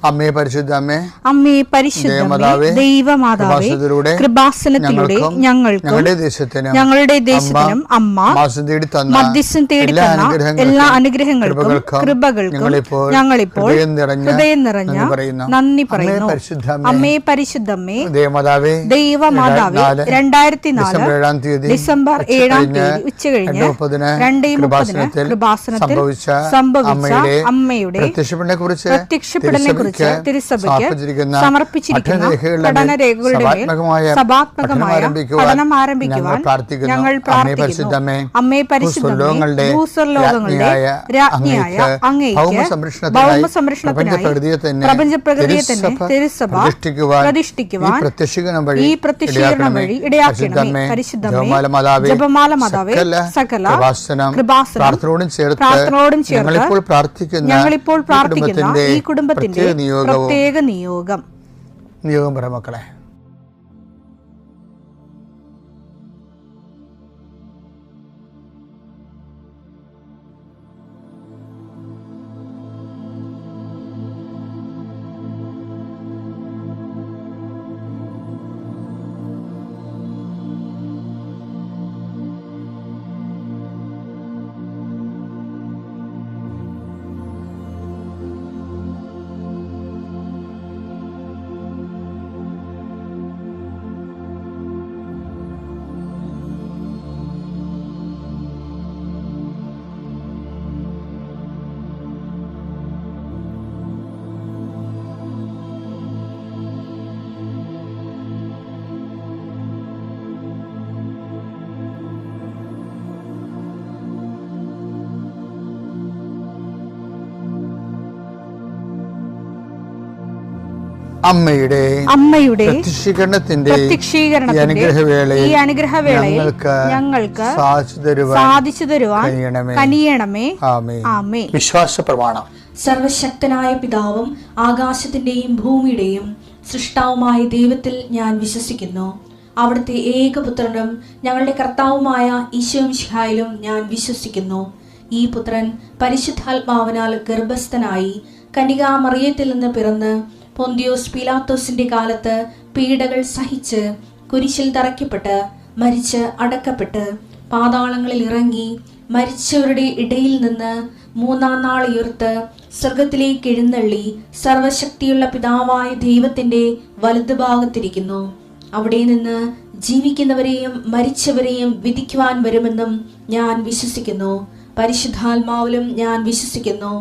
അമ്മേ പരിശുദ്ധ അമ്മേ, അമ്മേ പരിശുദ്ധ ദൈവമാതാവേ, കൃപാസനത്തിലൂടെ ഞങ്ങളുടെ ദേശത്തിനും അമ്മ മധ്യസ്ഥം തേടി തന്ന എല്ലാ അനുഗ്രഹങ്ങൾക്കും കൃപകൾക്കും ഞങ്ങളിപ്പോൾ ഹൃദയം നിറഞ്ഞ നന്ദി പറയുന്നു. അമ്മേ പരിശുദ്ധമ്മേ ദൈവമാതാവേ, 2004 ഡിസംബർ 7 ഉച്ചകഴിഞ്ഞ് 2:30 കൃപാസനത്തിൽ സംഭവിച്ച അമ്മയുടെ പ്രത്യക്ഷപ്പെടലിനെ കുറിച്ച് തിരുസഭയ്ക്ക് സമർപ്പിച്ചിരിക്കുന്ന പഠനരേഖകളുടെ മേൽ സഭാത്മകമായ പഠനം ആരംഭിക്കുവാൻ ഞങ്ങൾ പ്രാർത്ഥിക്കുന്നു. അമ്മേ പരിശുദ്ധമേ, ഭൂസ്വർലോകങ്ങളുടെ രാജ്ഞിയായ അങ്ങേയ്ക്ക് ഭൗമസംരക്ഷണത്തിനായി പ്രപഞ്ചപ്രകൃതിയെ തന്നെ തിരുസഭ പ്രതിഷ്ഠിക്കുവാൻ ഈ പ്രത്യക്ഷീകരണം വഴി ഇടയാക്കണമേ. പരിശുദ്ധമേ, ജപമാല മാതാവേ, സകല കൃപാസനം പ്രാർത്ഥനയോടും ചേർത്ത് ഞങ്ങളിപ്പോൾ പ്രാർത്ഥിക്കുന്ന ഈ കുടുംബത്തിന്റെ പ്രത്യേക നിയോഗം മക്കളെ. അമ്മയുടെ പ്രത്യക്ഷീകരണത്തിന്റെ ഈ അനുഗ്രഹവേളയിൽ ഞങ്ങൾക്ക് സാധിച്ചു തരുവാൻ കനിയണമേ. ആമേൻ. വിശ്വാസ പ്രമാണം. സർവശക്തനായ പിതാവും ആകാശത്തിന്റെയും ഭൂമിയുടെയും സൃഷ്ടാവുമായ ദൈവത്തിൽ ഞാൻ വിശ്വസിക്കുന്നു. അവിടുത്തെ ഏകപുത്രനും ഞങ്ങളുടെ കർത്താവുമായ ഈശോമിശിഹായിലും ഞാൻ വിശ്വസിക്കുന്നു. ഈ പുത്രൻ പരിശുദ്ധാത്മാവിനാൽ ഗർഭസ്ഥനായി കന്യകാമറിയത്തിൽ നിന്ന് പിറന്ന് പൊന്തിയോസ് പീലാത്തോസിന്റെ കാലത്ത് പീഡകൾ സഹിച്ച് കുരിശിൽ തറയ്ക്കപ്പെട്ട് മരിച്ച് അടക്കപ്പെട്ട് പാതാളങ്ങളിൽ ഇറങ്ങി മരിച്ചവരുടെ ഇടയിൽ നിന്ന് 3-ാം നാൾ ഉയർത്ത് സ്വർഗത്തിലേക്ക് എഴുന്നള്ളി സർവശക്തിയുള്ള പിതാവായ ദൈവത്തിന്റെ വലതുഭാഗത്തിരിക്കുന്നു. അവിടെ നിന്ന് ജീവിക്കുന്നവരെയും മരിച്ചവരെയും വിധിക്കുവാൻ വരുമെന്നും ഞാൻ വിശ്വസിക്കുന്നു. പരിശുദ്ധാത്മാവിലും ഞാൻ വിശ്വസിക്കുന്നു.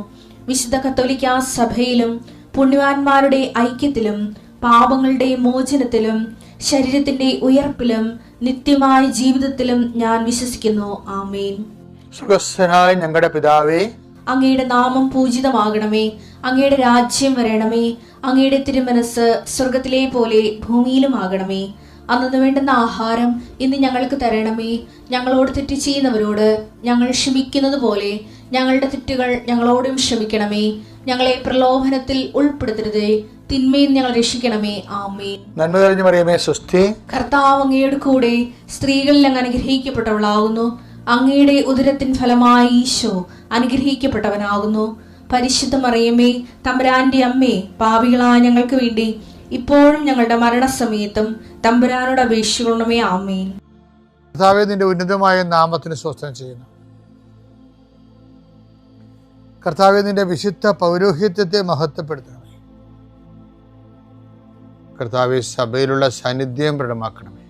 വിശുദ്ധ കത്തോലിക്കാ സഭയിലും പുണ്യവാന്മാരുടെ ഐക്യത്തിലും പാപങ്ങളുടെ മോചനത്തിലും ശരീരത്തിന്റെ ഉയർപ്പിലും നിത്യമായ ജീവിതത്തിലും ഞാൻ വിശ്വസിക്കുന്നു. ആമേൻ. സുഖസ്ഥനായ ഞങ്ങളുടെ പിതാവേ, അങ്ങയുടെ നാമം പൂജിതമാകണമേ. അങ്ങയുടെ രാജ്യം വരണമേ. അങ്ങയുടെ തിരുമനസ് സ്വർഗത്തിലെ പോലെ ഭൂമിയിലും ആകണമേ. അന്നു വേണ്ടുന്ന ആഹാരം ഇന്ന് ഞങ്ങൾക്ക് തരണമേ. ഞങ്ങളോട് തെറ്റ് ചെയ്യുന്നവരോട് ഞങ്ങൾ ക്ഷമിക്കുന്നത് പോലെ ഞങ്ങളുടെ തെറ്റുകൾ ഞങ്ങളോടും ക്ഷമിക്കണമേ. ഞങ്ങളെ പ്രലോഭനത്തിൽ ഉൾപ്പെടുത്തരുതേ, തിന്മയിൽ ഞങ്ങൾ രക്ഷിക്കണമേ. ആമേൻ. നന്മ നിറഞ്ഞ മറിയമേ, സ്വസ്തി. കർത്താവ് അങ്ങയുടെ കൂടെ സ്ത്രീകളിൽ അങ്ങ് അനുഗ്രഹിക്കപ്പെട്ടവളാകുന്നു. അങ്ങയുടെ ഉദരത്തിൻ ഫലമായി ഈശോ അനുഗ്രഹിക്കപ്പെട്ടവനാകുന്നു. പരിശുദ്ധ മറിയമേ, തമ്പുരാന്റെ അമ്മേ, പാപികളായ ഞങ്ങൾക്ക് വേണ്ടി ഇപ്പോഴും ഞങ്ങളുടെ മരണസമയത്തും തമ്പുരാനോട് അപേക്ഷിക്കണമേ. ആമേൻ. കർത്താവേ, നിന്റെ ഉന്നതമായ നാമത്തിന് സ്വസ്ത്രം ചെയ്യുന്നു. കർത്താവേ, നിന്റെ വിശുദ്ധ പൗരോഹിത്യത്തെ മഹത്വപ്പെടുത്തണമേ. കർത്താവേ, സഭയിലുള്ള സാന്നിധ്യം പ്രകടമാക്കണമേ.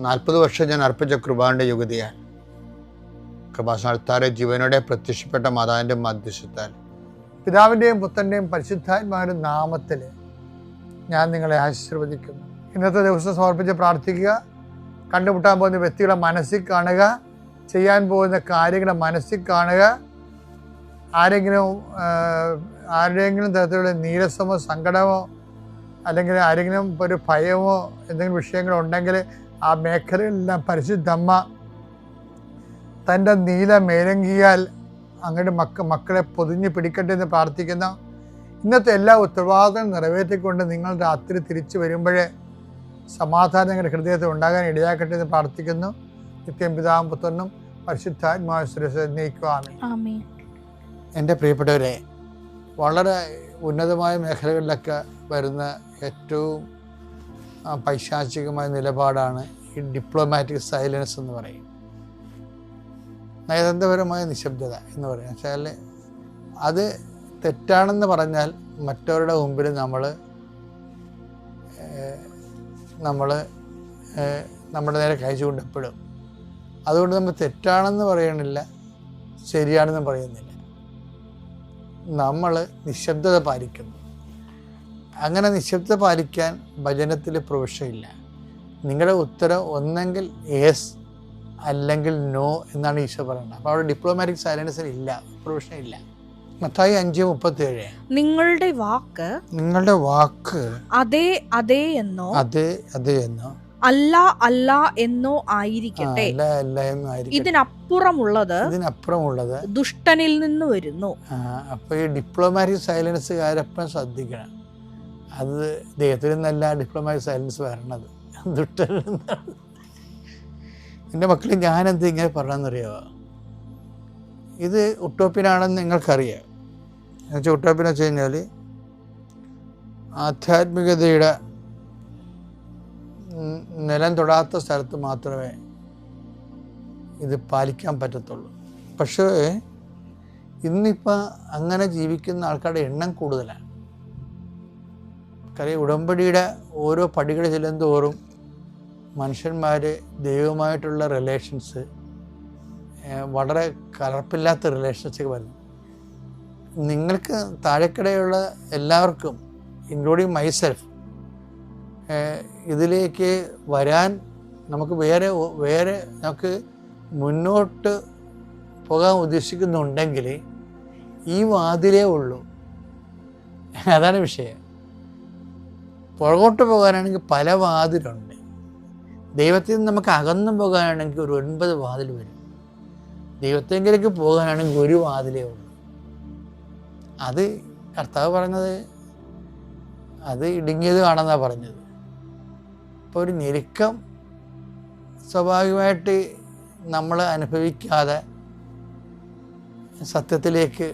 40 വർഷം ഞാൻ അർപ്പിച്ച കൃപാന്റെ യുഗതിയാൽ കൃപാസനത്താരെ ജീവനോടെ പ്രത്യക്ഷപ്പെട്ട മാതാവിന്റെ മധ്യസ്ഥത്താൽ പിതാവിന്റെയും പുത്രന്റെയും പരിശുദ്ധാത്മാവിന്റെ നാമത്തിൽ ഞാൻ നിങ്ങളെ ആശീർവദിക്കുന്നു. ഇന്നത്തെ ദിവസം സമർപ്പിച്ച് പ്രാർത്ഥിക്കുക. കണ്ടുമുട്ടാൻ പോകുന്ന വ്യക്തികളെ മനസ്സിൽ കാണുക. ചെയ്യാൻ പോകുന്ന കാര്യങ്ങളെ മനസ്സിൽ കാണുക. ആരുടെയെങ്കിലും തരത്തിലുള്ള നീരസമോ സങ്കടമോ അല്ലെങ്കിൽ ആരെങ്കിലും ഒരു ഭയമോ എന്തെങ്കിലും വിഷയങ്ങളുണ്ടെങ്കിൽ ആ മേഖലകളിലെല്ലാം പരിശുദ്ധമ്മ തൻ്റെ നീല മേലങ്കിയാൽ അങ്ങയുടെ മക്കളെ പൊതിഞ്ഞ് പിടിക്കട്ടെ എന്ന് പ്രാർത്ഥിക്കുന്ന ഇന്നത്തെ എല്ലാ ഉത്തരവാദിത്തങ്ങളും നിറവേറ്റിക്കൊണ്ട് നിങ്ങൾ രാത്രി തിരിച്ചു വരുമ്പോഴേ സമാധാനം നിങ്ങളുടെ ഹൃദയത്തിൽ ഉണ്ടാകാൻ ഇടയാക്കട്ടെ എന്ന് പ്രാർത്ഥിക്കുന്നു. നിത്യം പിതാവും പുത്രനും പരിശുദ്ധാത്മാവിനെ നയിക്കുവാമേ. ആമേൻ. എൻ്റെ പ്രിയപ്പെട്ടവരെ, വളരെ ഉന്നതമായ മേഖലകളിലൊക്കെ വരുന്ന ഏറ്റവും പൈശാചികമായ നിലപാടാണ് ഈ ഡിപ്ലോമാറ്റിക് സൈലൻസ് എന്ന് പറയും. നയതന്ത്രപരമായ നിശബ്ദത എന്ന് പറയും. വെച്ചാൽ അത് തെറ്റാണെന്ന് പറഞ്ഞാൽ മറ്റവരുടെ മുമ്പിൽ നമ്മുടെ നേരെ കൈ ചൂണ്ടപ്പെടും. അതുകൊണ്ട് നമ്മൾ തെറ്റാണെന്ന് പറയണില്ല, ശരിയാണെന്ന് പറയുന്നില്ല, നമ്മൾ നിശബ്ദത പാലിക്കുന്നു. അങ്ങനെ നിശബ്ദത പാലിക്കാൻ വചനത്തിൽ പ്രൊവിഷനില്ല. നിങ്ങളുടെ ഉത്തരം ഒന്നെങ്കിൽ യെസ് അല്ലെങ്കിൽ നോ എന്നാണ് ഈശോ പറയുന്നത്. അപ്പോൾ അവിടെ ഡിപ്ലോമാറ്റിക് സൈലൻസിൽ ഇല്ല, പ്രൊവിഷൻ ഇല്ല. മത്തായി 5:37 നിങ്ങളുടെ വാക്ക് അതെ അതെ എന്നോ അല്ല അല്ല എന്നോ ആയിരിക്കട്ടെ, ഇതിനപ്പുറമുള്ളത് ദുഷ്ടനിൽ നിന്ന് വരുന്നു. അപ്പോൾ ഈ ഡിപ്ലോമാറ്റിക് സൈലൻസുകാരപ്പം ശ്രദ്ധിക്കണം. അത് ദൈവത്തിൽ നിന്നല്ല ഡിപ്ലോമാറ്റിക് സൈലൻസ് വരണത്, ദുഷ്ടനിൽ നിന്നാണ്. എൻ്റെ മക്കളെ, ഞാനെന്ത് ഇങ്ങനെ പറഞ്ഞെന്നറിയാമോ? ഇത് ഉട്ടോപ്യനാണെന്ന് നിങ്ങൾക്കറിയാം. എന്നുവെച്ചാൽ ഉട്ടോപ്യൻ വെച്ച് കഴിഞ്ഞാൽ ആധ്യാത്മികതയുടെ നിലം തൊടാത്ത സ്ഥലത്ത് മാത്രമേ ഇത് പാലിക്കാൻ പറ്റത്തുള്ളൂ. പക്ഷേ ഇന്നിപ്പോൾ അങ്ങനെ ജീവിക്കുന്ന ആൾക്കാരുടെ എണ്ണം കൂടുതലാണ്. കാര്യം ഉടമ്പടിയുടെ ഓരോ പടികൾ ചെല്ലുന്തോറും മനുഷ്യന്മാർ ദൈവവുമായിട്ടുള്ള റിലേഷൻസ് വളരെ കലർപ്പില്ലാത്ത റിലേഷൻസ് വരുന്നു. നിങ്ങൾക്ക് താഴെക്കിടയുള്ള എല്ലാവർക്കും, ഇൻക്ലൂഡിങ് മൈസെൽഫ്, ഇതിലേക്ക് വരാൻ നമുക്ക് വേറെ നമുക്ക് മുന്നോട്ട് പോകാൻ ഉദ്ദേശിക്കുന്നുണ്ടെങ്കിൽ ഈ വാതിലേ ഉള്ളൂ. അതാണ് വിഷയം. പുറകോട്ട് പോകാനാണെങ്കിൽ പല വാതിലുണ്ട്. ദൈവത്തിൽ നിന്ന് നമുക്ക് അകന്നു പോകാനാണെങ്കിൽ ഒരു 9 വാതിൽ വരും. ദൈവത്തെങ്കിലേക്ക് പോകാനാണെങ്കിൽ ഒരു വാതിലേ ഉള്ളൂ. അത് കർത്താവ് പറഞ്ഞത് അത് ഇടുങ്ങിയത് കാണാമെന്നാണ് പറഞ്ഞത്. അപ്പോൾ ഒരു ഞെരുക്കം സ്വാഭാവികമായിട്ട് നമ്മൾ അനുഭവിക്കാതെ സത്യത്തിലേക്ക്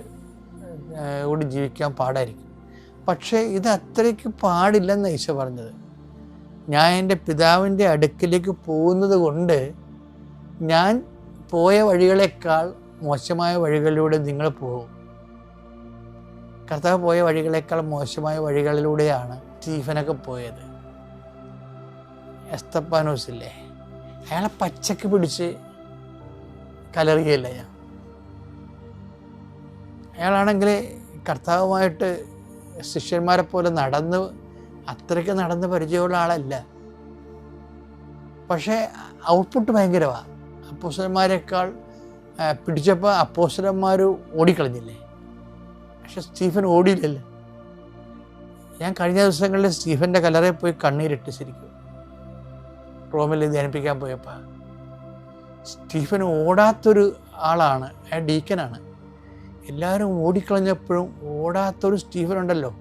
കൂടി ജീവിക്കാൻ പാടായിരിക്കും. പക്ഷേ ഇത് അത്രയ്ക്ക് പാടില്ലെന്ന് ഈശോ പറഞ്ഞത്. ഞാൻ എൻ്റെ പിതാവിൻ്റെ അടുക്കിലേക്ക് പോകുന്നത് കൊണ്ട് ഞാൻ പോയ വഴികളേക്കാൾ മോശമായ വഴികളിലൂടെ നിങ്ങൾ പോകും. കർത്താവ് പോയ വഴികളേക്കാൾ മോശമായ വഴികളിലൂടെയാണ് സ്റ്റീഫനൊക്കെ പോയത്. എസ്തപ്പാനോസില്ലേ, അയാളെ പച്ചക്ക് പിടിച്ച് കലറിയല്ല ഞാൻ. അയാളാണെങ്കിൽ കർത്താവുമായിട്ട് ശിഷ്യന്മാരെ പോലെ അത്രയ്ക്ക് നടന്ന് പരിചയമുള്ള ആളല്ല. പക്ഷേ ഔട്ട്പുട്ട് ഭയങ്കരമാണ്. അപ്പോസ്തലന്മാരെക്കാൾ പിടിച്ചപ്പോൾ അപ്പോസ്തലന്മാർ ഓടിക്കളഞ്ഞില്ലേ, പക്ഷെ സ്റ്റീഫൻ ഓടിയില്ലല്ലോ. ഞാൻ കഴിഞ്ഞ ദിവസങ്ങളിൽ സ്റ്റീഫൻ്റെ കല്ലറയിൽ പോയി കണ്ണീരിട്ട് ശരിക്കും റോമിൽ ധ്യാനിപ്പിക്കാൻ പോയപ്പോൾ. സ്റ്റീഫൻ ഓടാത്തൊരു ആളാണ്, അയാൾ ഡീക്കനാണ്. എല്ലാവരും ഓടിക്കളഞ്ഞപ്പോഴും ഓടാത്തൊരു സ്റ്റീഫൻ ഉണ്ടല്ലോ.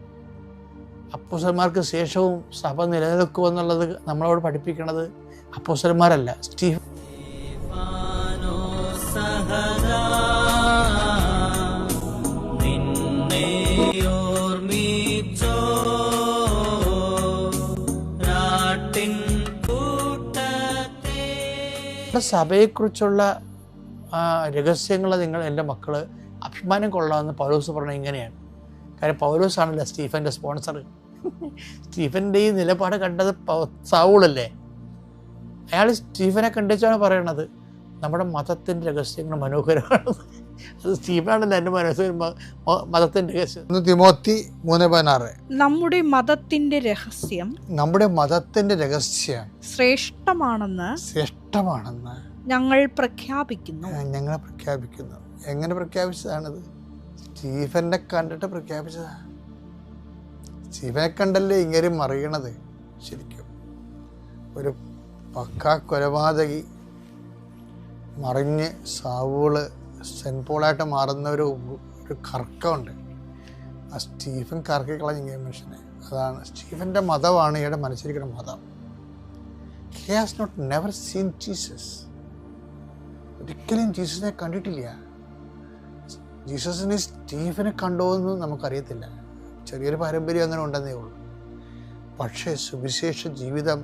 അപ്പോസ്തലന്മാർക്ക് ശേഷവും സഭ നിലനിൽക്കുമെന്നുള്ളത് നമ്മളോട് പഠിപ്പിക്കണത് അപ്പോസ്തലന്മാരല്ല, സ്റ്റീഫൻ. സഭയെക്കുറിച്ചുള്ള രഹസ്യങ്ങൾ നിങ്ങൾ എൻ്റെ മക്കൾ അഭിമാനം കൊള്ളാമെന്ന് പൗലോസ് പറഞ്ഞത് ഇങ്ങനെയാണ്. കാര്യം പൗലോസാണല്ലോ സ്റ്റീഫൻ്റെ സ്പോൺസർ. സ്റ്റീഫൻ്റെ ഈ നിലപാട് കണ്ടത് സൗളല്ലേ. അയാൾ സ്റ്റീഫനെ കണ്ടിച്ചാണ് പറയണത് നമ്മുടെ മതത്തിൻ്റെ രഹസ്യങ്ങൾ മനോഹരമാണ്. അത് സ്റ്റീഫനാണല്ലോ എൻ്റെ മതത്തിൻ്റെ രഹസ്യം. തിമോത്തി 3:16 നമ്മുടെ മതത്തിൻ്റെ രഹസ്യം ശ്രേഷ്ഠമാണെന്ന് ഞങ്ങൾ പ്രഖ്യാപിക്കുന്നു. എങ്ങനെ പ്രഖ്യാപിച്ചതാണത്? സ്റ്റീഫനെ കണ്ടിട്ട് പ്രഖ്യാപിച്ചതാണ്. സ്റ്റീഫനെ കണ്ടല്ലേ ഇങ്ങനെ മറിയണത്. ശരിക്കും ഒരു പക്കാ കൊലപാതകി മറിഞ്ഞ് സാവൂള് സെൻറ്റ് പോളായിട്ട് മാറുന്ന ഒരു കറക്കമുണ്ട്. ആ സ്റ്റീഫൻ കറക്കി കളഞ്ഞ മനുഷ്യനെ. അതാണ് സ്റ്റീഫൻ്റെ മതമാണ് ഇയാളുടെ മനസ്സിരിക്കുന്ന മതം. He has not never seen Jesus. ഒരിക്കലും ജീസസിനെ കണ്ടിട്ടില്ല. ജീസസിനെ സ്റ്റീഫനെ കണ്ടോ എന്ന് നമുക്കറിയത്തില്ല. ചെറിയൊരു പാരമ്പര്യം അങ്ങനെ ഉണ്ടെന്നേ ഉള്ളൂ. പക്ഷേ സുവിശേഷ ജീവിതം,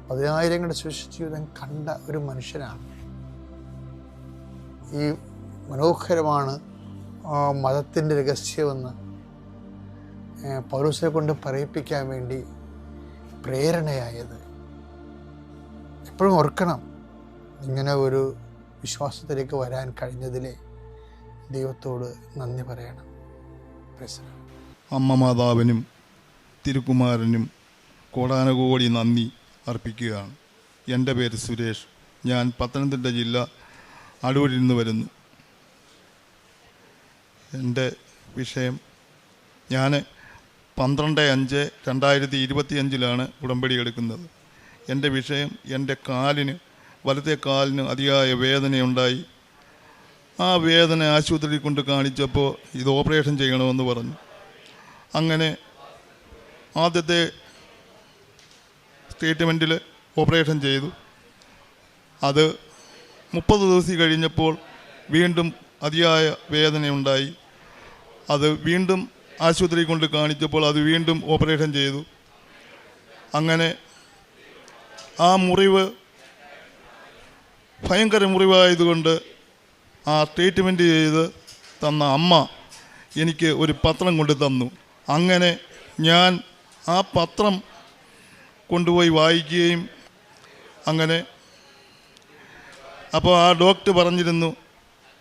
10,000ങ്ങളുടെ സുവിശേഷ ജീവിതം കണ്ട ഒരു മനുഷ്യനാണ്. ഈ മനോഹരമാണ് മതത്തിൻ്റെ രഹസ്യമെന്ന് പൗലോസിനെ കൊണ്ട് പറയിപ്പിക്കാൻ വേണ്ടി പ്രേരണയായത്. എപ്പോഴും ഓർക്കണം, ഇങ്ങനെ ഒരു വിശ്വാസത്തിലേക്ക് വരാൻ കഴിഞ്ഞതിലെ ദൈവത്തോട് നന്ദി പറയണം. അമ്മ മാതാവിനും തിരുക്കുമാരനും കോടാനുകോടി നന്ദി അർപ്പിക്കുകയാണ്. എൻ്റെ പേര് സുരേഷ്. ഞാൻ പത്തനംതിട്ട ജില്ല അടൂരിൽ നിന്ന് വരുന്നു. എൻ്റെ വിഷയം, ഞാൻ 12/5/2025 ഉടമ്പടി എടുക്കുന്നത്. എൻ്റെ വിഷയം, എൻ്റെ വലത്തെ കാലിന് അതിയായ വേദനയുണ്ടായി. ആ വേദന ആശുപത്രിയിൽ കൊണ്ട് കാണിച്ചപ്പോൾ ഇത് ഓപ്പറേഷൻ ചെയ്യണമെന്ന് പറഞ്ഞു. അങ്ങനെ ആദ്യത്തെ ട്രീറ്റ്മെൻറ്റിൽ ഓപ്പറേഷൻ ചെയ്തു. അത് 30 ദിവസം കഴിഞ്ഞപ്പോൾ വീണ്ടും അതിയായ വേദനയുണ്ടായി. അത് വീണ്ടും ആശുപത്രിയിൽ കൊണ്ട് കാണിച്ചപ്പോൾ അത് വീണ്ടും ഓപ്പറേഷൻ ചെയ്തു. അങ്ങനെ ആ മുറിവ് ഭയങ്കര മുറിവായതുകൊണ്ട് ആ ട്രീറ്റ്മെൻറ്റ് ചെയ്ത് തന്ന അമ്മ എനിക്ക് ഒരു പത്രം കൊണ്ട് തന്നു. അങ്ങനെ ഞാൻ ആ പത്രം കൊണ്ടുപോയി വായിക്കുകയും, അങ്ങനെ അപ്പോൾ ആ ഡോക്ടർ പറഞ്ഞിരുന്നു,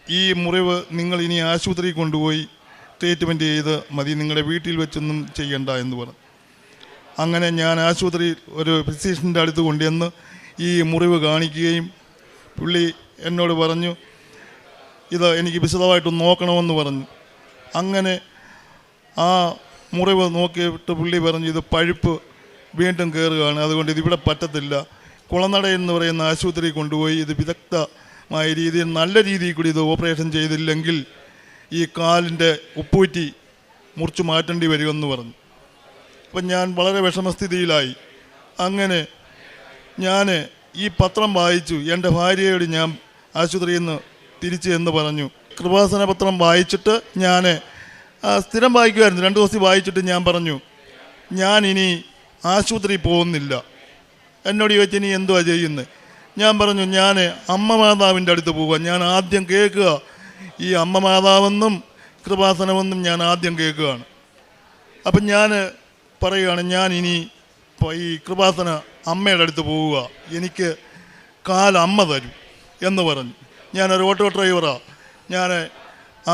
ഈ മുറിവ് നിങ്ങൾ ഇനി ആശുപത്രിയിൽ കൊണ്ടുപോയി ട്രീറ്റ്മെൻറ്റ് ചെയ്ത് മതി, നിങ്ങളുടെ വീട്ടിൽ വെച്ചൊന്നും ചെയ്യണ്ട എന്ന് പറഞ്ഞു. അങ്ങനെ ഞാൻ ആശുപത്രിയിൽ ഒരു ഫിസിഷ്യൻ്റെ അടുത്ത് കൊണ്ടുവന്ന് ഈ മുറിവ് കാണിക്കുകയും പുള്ളി എന്നോട് പറഞ്ഞു, ഇത് എനിക്ക് വിശദമായിട്ടൊന്ന് നോക്കണമെന്ന് പറഞ്ഞു. അങ്ങനെ ആ മുറിവ് നോക്കിയിട്ട് പുള്ളി പറഞ്ഞു, ഇത് പഴുപ്പ് വീണ്ടും കയറുകയാണ്, അതുകൊണ്ട് ഇതിവിടെ പറ്റത്തില്ല. കുളനട എന്ന് പറയുന്ന ആശുപത്രിയിൽ കൊണ്ടുപോയി ഇത് വിദഗ്ധമായ രീതിയിൽ നല്ല രീതിയിൽ കൂടി ഇത് ഓപ്പറേഷൻ ചെയ്തില്ലെങ്കിൽ ഈ കാലിൻ്റെ ഉപ്പൂറ്റി മുറിച്ച് മാറ്റേണ്ടി വരുമെന്ന് പറഞ്ഞു. അപ്പം ഞാൻ വളരെ വിഷമസ്ഥിതിയിലായി. അങ്ങനെ ഞാൻ ഈ പത്രം വായിച്ചു. എൻ്റെ ഭാര്യയോട് ഞാൻ ആശുപത്രിയിൽ നിന്ന് തിരിച്ച് എന്ന് പറഞ്ഞു. കൃപാസന പത്രം വായിച്ചിട്ട് ഞാൻ സ്ഥിരം വായിക്കുമായിരുന്നു. 2 ദിവസം വായിച്ചിട്ട് ഞാൻ പറഞ്ഞു, ഞാൻ ഇനി ആശുപത്രിയിൽ പോകുന്നില്ല. എന്നോട് ചോദിച്ചു, ഇനി എന്തുവാ ചെയ്യുന്നത്? ഞാൻ പറഞ്ഞു, ഞാൻ അമ്മ മാതാവിൻ്റെ അടുത്ത് പോവുക. ഞാൻ ആദ്യം കേൾക്കുക ഈ അമ്മ മാതാവെന്നും കൃപാസനമെന്നും ഞാൻ ആദ്യം കേൾക്കുകയാണ്. അപ്പം ഞാൻ പറയുകയാണ്, ഞാൻ ഇനി ഈ കൃപാസന അമ്മയുടെ അടുത്ത് പോവുക, എനിക്ക് അമ്മ തരും എന്ന് പറഞ്ഞു. ഞാനൊരു ഓട്ടോ ഡ്രൈവറാണ്. ഞാൻ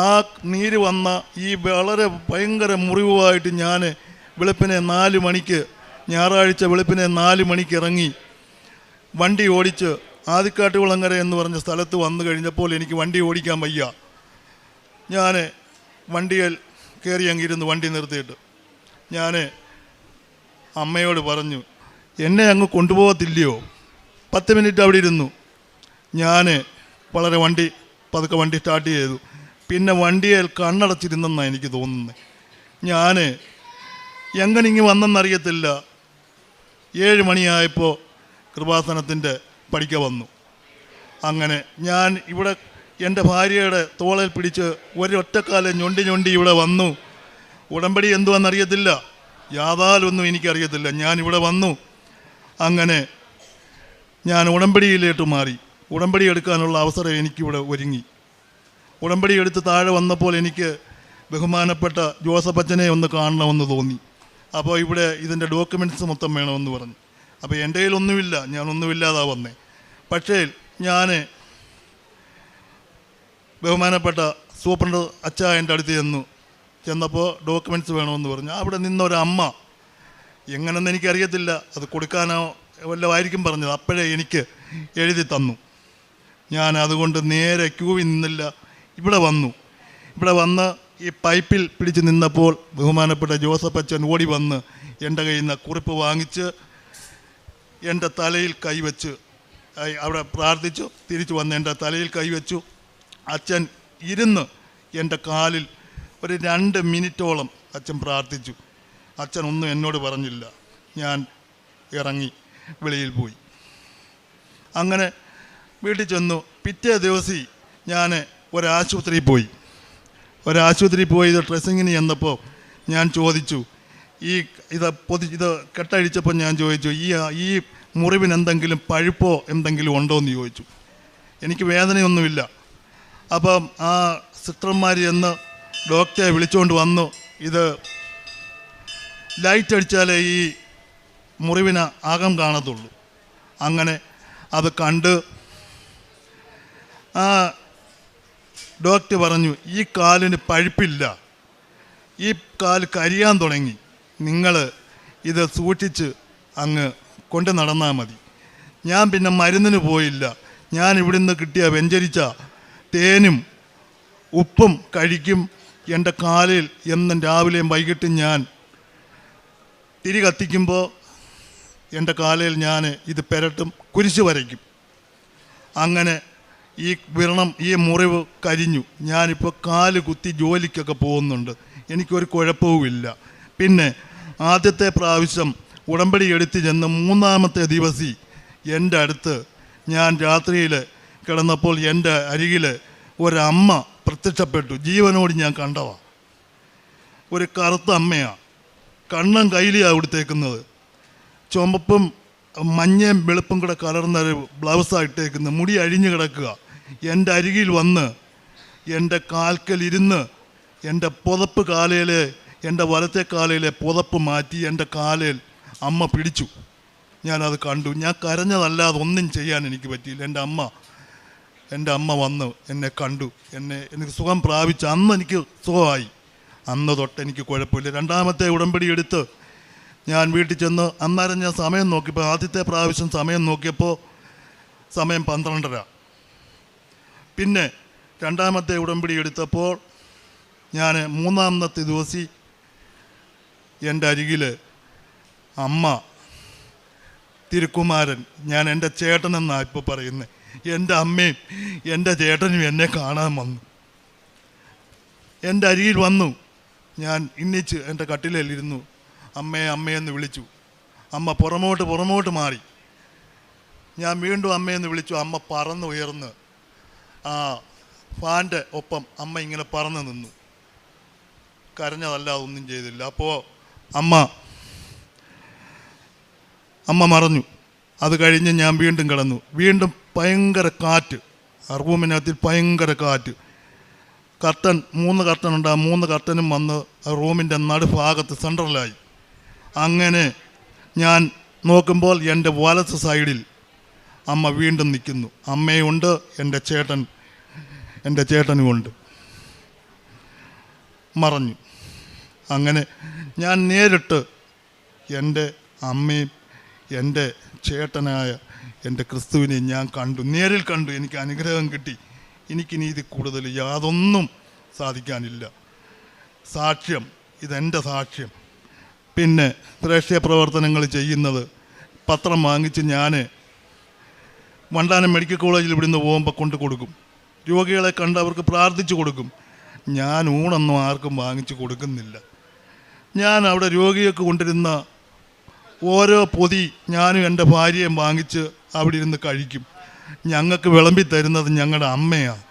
ആ നീര് വന്ന ഈ വളരെ ഭയങ്കര മുറിവുമായിട്ട് ഞാൻ വെളുപ്പിനെ 4 മണിക്ക്, ഞായറാഴ്ച വെളുപ്പിനെ 4 മണിക്ക് ഇറങ്ങി വണ്ടി ഓടിച്ച് ആദിക്കാട്ടുകുളങ്ങര എന്ന് പറഞ്ഞ സ്ഥലത്ത് വന്നു കഴിഞ്ഞപ്പോൾ എനിക്ക് വണ്ടി ഓടിക്കാൻ വയ്യ. ഞാൻ വണ്ടിയിൽ കയറി അങ്ങിരുന്ന് വണ്ടി നിർത്തിയിട്ട് ഞാൻ അമ്മയോട് പറഞ്ഞു, എന്നെ അങ്ങ് കൊണ്ടുപോകത്തില്ലയോ? 10 മിനിറ്റ് അവിടെ ഇരുന്നു. ഞാൻ വളരെ പതുക്കെ വണ്ടി സ്റ്റാർട്ട് ചെയ്തു. പിന്നെ വണ്ടിയിൽ കണ്ണടച്ചിരുന്നെന്നാണ് എനിക്ക് തോന്നുന്നത്. ഞാൻ എങ്ങനെങ്ങി വന്നെന്നറിയത്തില്ല. 7 മണിയായപ്പോൾ കൃപാസനത്തിൻ്റെ പടിക്ക വന്നു. അങ്ങനെ ഞാൻ ഇവിടെ എൻ്റെ ഭാര്യയുടെ തോളയിൽ പിടിച്ച് ഒരൊറ്റക്കാലം ഞൊണ്ടി ഇവിടെ വന്നു. ഉടമ്പടി എന്തുവെന്നറിയത്തില്ല, യാതാലൊന്നും എനിക്കറിയത്തില്ല. ഞാനിവിടെ വന്നു. അങ്ങനെ ഞാൻ ഉടമ്പടിയിലേക്ക് മാറി. ഉടമ്പടി എടുക്കാനുള്ള അവസരം എനിക്കിവിടെ ഒരുങ്ങി. ഉടമ്പടി എടുത്ത് താഴെ വന്നപ്പോൾ എനിക്ക് ബഹുമാനപ്പെട്ട ജോസഫ് അച്ഛനെ ഒന്ന് കാണണമെന്ന് തോന്നി. അപ്പോൾ ഇവിടെ ഇതിൻ്റെ ഡോക്യുമെൻറ്റ്സ് മൊത്തം വേണമെന്ന് പറഞ്ഞു. അപ്പോൾ എൻ്റെ കയ്യിലൊന്നുമില്ല, ഞാനൊന്നുമില്ലാതാ വന്നേ. പക്ഷേ ഞാൻ ബഹുമാനപ്പെട്ട സൂപ്രണ്ട് അച്ചായൻ്റെ അടുത്ത് ചെന്നപ്പോൾ ഡോക്യുമെൻറ്റ്സ് വേണമെന്ന് പറഞ്ഞു. അവിടെ നിന്നൊരമ്മ, എങ്ങനെയെന്ന് എനിക്കറിയത്തില്ല, അത് കൊടുക്കാനോ വല്ലതായിരിക്കും പറഞ്ഞത്, അപ്പോഴേ എനിക്ക് എഴുതി തന്നു. ഞാൻ അതുകൊണ്ട് നേരെ ക്യൂവിൽ നിന്നില്ല, ഇവിടെ വന്നു. ഇവിടെ വന്ന് ഈ പൈപ്പിൽ പിടിച്ച് നിന്നപ്പോൾ ബഹുമാനപ്പെട്ട ജോസഫ് അച്ഛൻ ഓടി വന്ന് എൻ്റെ കയ്യിൽ നിന്ന് കുറിപ്പ് വാങ്ങിച്ച് എൻ്റെ തലയിൽ കൈവച്ച് അവിടെ പ്രാർത്ഥിച്ചു. തിരിച്ചു വന്ന് എൻ്റെ തലയിൽ കൈവച്ചു. അച്ഛൻ ഇരുന്ന് എൻ്റെ കാലിൽ ഒരു 2 മിനിറ്റോളം അച്ഛൻ പ്രാർത്ഥിച്ചു. അച്ഛൻ ഒന്നും എന്നോട് പറഞ്ഞില്ല. ഞാൻ ഇറങ്ങി വെളിയിൽ പോയി. അങ്ങനെ വീട്ടിൽ ചെന്നു. പിറ്റേ ദിവസം ഞാൻ ഒരാശുപത്രിയിൽ പോയി. ഇത് ഡ്രസ്സിങ്ങിന് ചെന്നപ്പോൾ ഞാൻ ചോദിച്ചു, ഇത് കെട്ടഴിച്ചപ്പോൾ ഞാൻ ചോദിച്ചു, ഈ മുറിവിന് എന്തെങ്കിലും പഴുപ്പോ എന്തെങ്കിലും ഉണ്ടോ എന്ന് ചോദിച്ചു. എനിക്ക് വേദനയൊന്നുമില്ല. അപ്പം ആ സിസ്റ്റർമാർ എന്ന് ഡോക്ടറെ വിളിച്ചുകൊണ്ട് വന്നു. ഇത് ലൈറ്റ് അടിച്ചാലേ ഈ മുറിവിന് അകം കാണത്തുള്ളൂ. അങ്ങനെ അത് കണ്ട് ആ ഡോക്ടർ പറഞ്ഞു, ഈ കാലിന് പഴുപ്പില്ല, ഈ കാല് കരിയാൻ തുടങ്ങി, നിങ്ങൾ ഇത് സൂക്ഷിച്ച് അങ്ങ് കൊണ്ട് നടന്നാൽ മതി. ഞാൻ പിന്നെ മരുന്നിന് പോയില്ല. ഞാൻ ഇവിടുന്ന് കിട്ടിയ വെഞ്ചരിച്ച തേനും ഉപ്പും കഴിക്കും. എൻ്റെ കാലിൽ എന്നും രാവിലെയും വൈകിട്ടും ഞാൻ തിരി കത്തിക്കുമ്പോൾ എൻ്റെ കാലിൽ ഞാൻ ഇത് പുരട്ടും, കുരിശ് വരയ്ക്കും. അങ്ങനെ ഈ മുറിവ് കരിഞ്ഞു. ഞാനിപ്പോൾ കാല് കുത്തി ജോലിക്കൊക്കെ പോകുന്നുണ്ട്. എനിക്കൊരു കുഴപ്പവുമില്ല. പിന്നെ ആദ്യത്തെ പ്രാവശ്യം ഉടമ്പടി എടുത്ത് ചെന്ന് 3-ാമത്തെ ദിവസം എൻ്റെ അടുത്ത് ഞാൻ രാത്രിയിൽ കിടന്നപ്പോൾ എൻ്റെ അരികിൽ ഒരമ്മ പ്രത്യക്ഷപ്പെട്ടു. ജീവനോട് ഞാൻ കണ്ടതാണ്. ഒരു കറുത്ത അമ്മയാണ്. കണ്ണും കയ്യിലാണ് കൊടുത്തേക്കുന്നത്. ചുമപ്പും മഞ്ഞയും വെളുപ്പും കൂടെ കലർന്നൊരു ബ്ലൗസാണ് ഇട്ടേക്കുന്നത്. മുടി അഴിഞ്ഞു കിടക്കുക. എൻ്റെ അരികിൽ വന്ന് എൻ്റെ കാൽക്കലിരുന്ന് എൻ്റെ പുതപ്പ് കാലയിലെ, എൻ്റെ വലത്തെ കാലയിലെ പുതപ്പ് മാറ്റി എൻ്റെ കാലിൽ അമ്മ പിടിച്ചു. ഞാനത് കണ്ടു. ഞാൻ കരഞ്ഞതല്ലാതെ ഒന്നും ചെയ്യാൻ എനിക്ക് പറ്റിയില്ല. എൻ്റെ അമ്മ വന്ന് എന്നെ കണ്ടു. എനിക്ക് സുഖം പ്രാപിച്ചു. അന്ന് എനിക്ക് സുഖമായി. അന്ന് തൊട്ട് എനിക്ക് കുഴപ്പമില്ല. 2-ാമത്തെ ഉടമ്പടി എടുത്ത് ഞാൻ വീട്ടിൽ ചെന്ന് അന്നേരം ഞാൻ സമയം നോക്കിയപ്പോൾ, ആദ്യത്തെ പ്രാവശ്യം സമയം നോക്കിയപ്പോൾ സമയം 12:30. പിന്നെ 2-ാമത്തെ ഉടമ്പടി എടുത്തപ്പോൾ ഞാൻ 3-ാമത്തെ ദിവസം എൻ്റെ അരികിൽ അമ്മ തിരുക്കുമാരൻ, ഞാൻ എൻ്റെ ചേട്ടനെന്നാണ് ഇപ്പോൾ പറയുന്നത്, എൻ്റെ അമ്മയും എൻ്റെ ചേട്ടനും എന്നെ കാണാൻ വന്നു. എൻ്റെ അരികിൽ വന്നു. ഞാൻ ഇന്നിച്ച് എൻ്റെ കട്ടിലിരുന്നു. അമ്മയെന്ന് വിളിച്ചു. അമ്മ പുറമോട്ട് മാറി. ഞാൻ വീണ്ടും അമ്മയെന്ന് വിളിച്ചു. അമ്മ പറന്നുയർന്ന് ആ ഫാൻ്റെ ഒപ്പം അമ്മ ഇങ്ങനെ പറന്ന് നിന്നു. കരഞ്ഞതല്ലാതെ ഒന്നും ചെയ്തില്ല. അപ്പോൾ അമ്മ മറഞ്ഞു. അത് കഴിഞ്ഞ് ഞാൻ വീണ്ടും കിടന്നു. വീണ്ടും ഭയങ്കര കാറ്റ്. ആ റൂമിനകത്തിൽ ഭയങ്കര കാറ്റ്. 3 കർട്ടൻ ഉണ്ട്. ആ 3 കർട്ടനും വന്ന് റൂമിൻ്റെ നടുഭാഗത്ത് സെൻട്രലായി. അങ്ങനെ ഞാൻ നോക്കുമ്പോൾ എൻ്റെ വലത്ത് സൈഡിൽ അമ്മ വീണ്ടും നിൽക്കുന്നു. അമ്മയുണ്ട്, എൻ്റെ ചേട്ടനുമുണ്ട്. മറഞ്ഞു. അങ്ങനെ ഞാൻ നേരിട്ട് എൻ്റെ അമ്മയും എൻ്റെ ചേട്ടനായ എൻ്റെ ക്രിസ്തുവിനെ ഞാൻ കണ്ടു, നേരിൽ കണ്ടു. എനിക്ക് അനുഗ്രഹം കിട്ടി. എനിക്കിനി ഇത് കൂടുതൽ യാതൊന്നും സാധിക്കാനില്ല. സാക്ഷ്യം, ഇതെൻ്റെ സാക്ഷ്യം. പിന്നെ ശ്രേഷ്ഠ പ്രവർത്തനങ്ങൾ ചെയ്യുന്നത്, പത്രം വാങ്ങിച്ച് ഞാൻ വണ്ടാനം മെഡിക്കൽ കോളേജിൽ ഇവിടുന്ന് പോകുമ്പോൾ കൊണ്ട് കൊടുക്കും. രോഗികളെ കണ്ട് അവർക്ക് പ്രാർത്ഥിച്ചു കൊടുക്കും. ഞാൻ ഊണൊന്നും ആർക്കും വാങ്ങിച്ച് കൊടുക്കുന്നില്ല. ഞാൻ അവിടെ രോഗിയൊക്കെ കൊണ്ടിരുന്ന ഓരോ പൊതി ഞാനും എൻ്റെ ഭാര്യയും വാങ്ങിച്ച് അവിടെ ഇരുന്ന് കഴിക്കും. ഞങ്ങൾക്ക് വിളമ്പി തരുന്നത് ഞങ്ങളുടെ അമ്മയാണ്.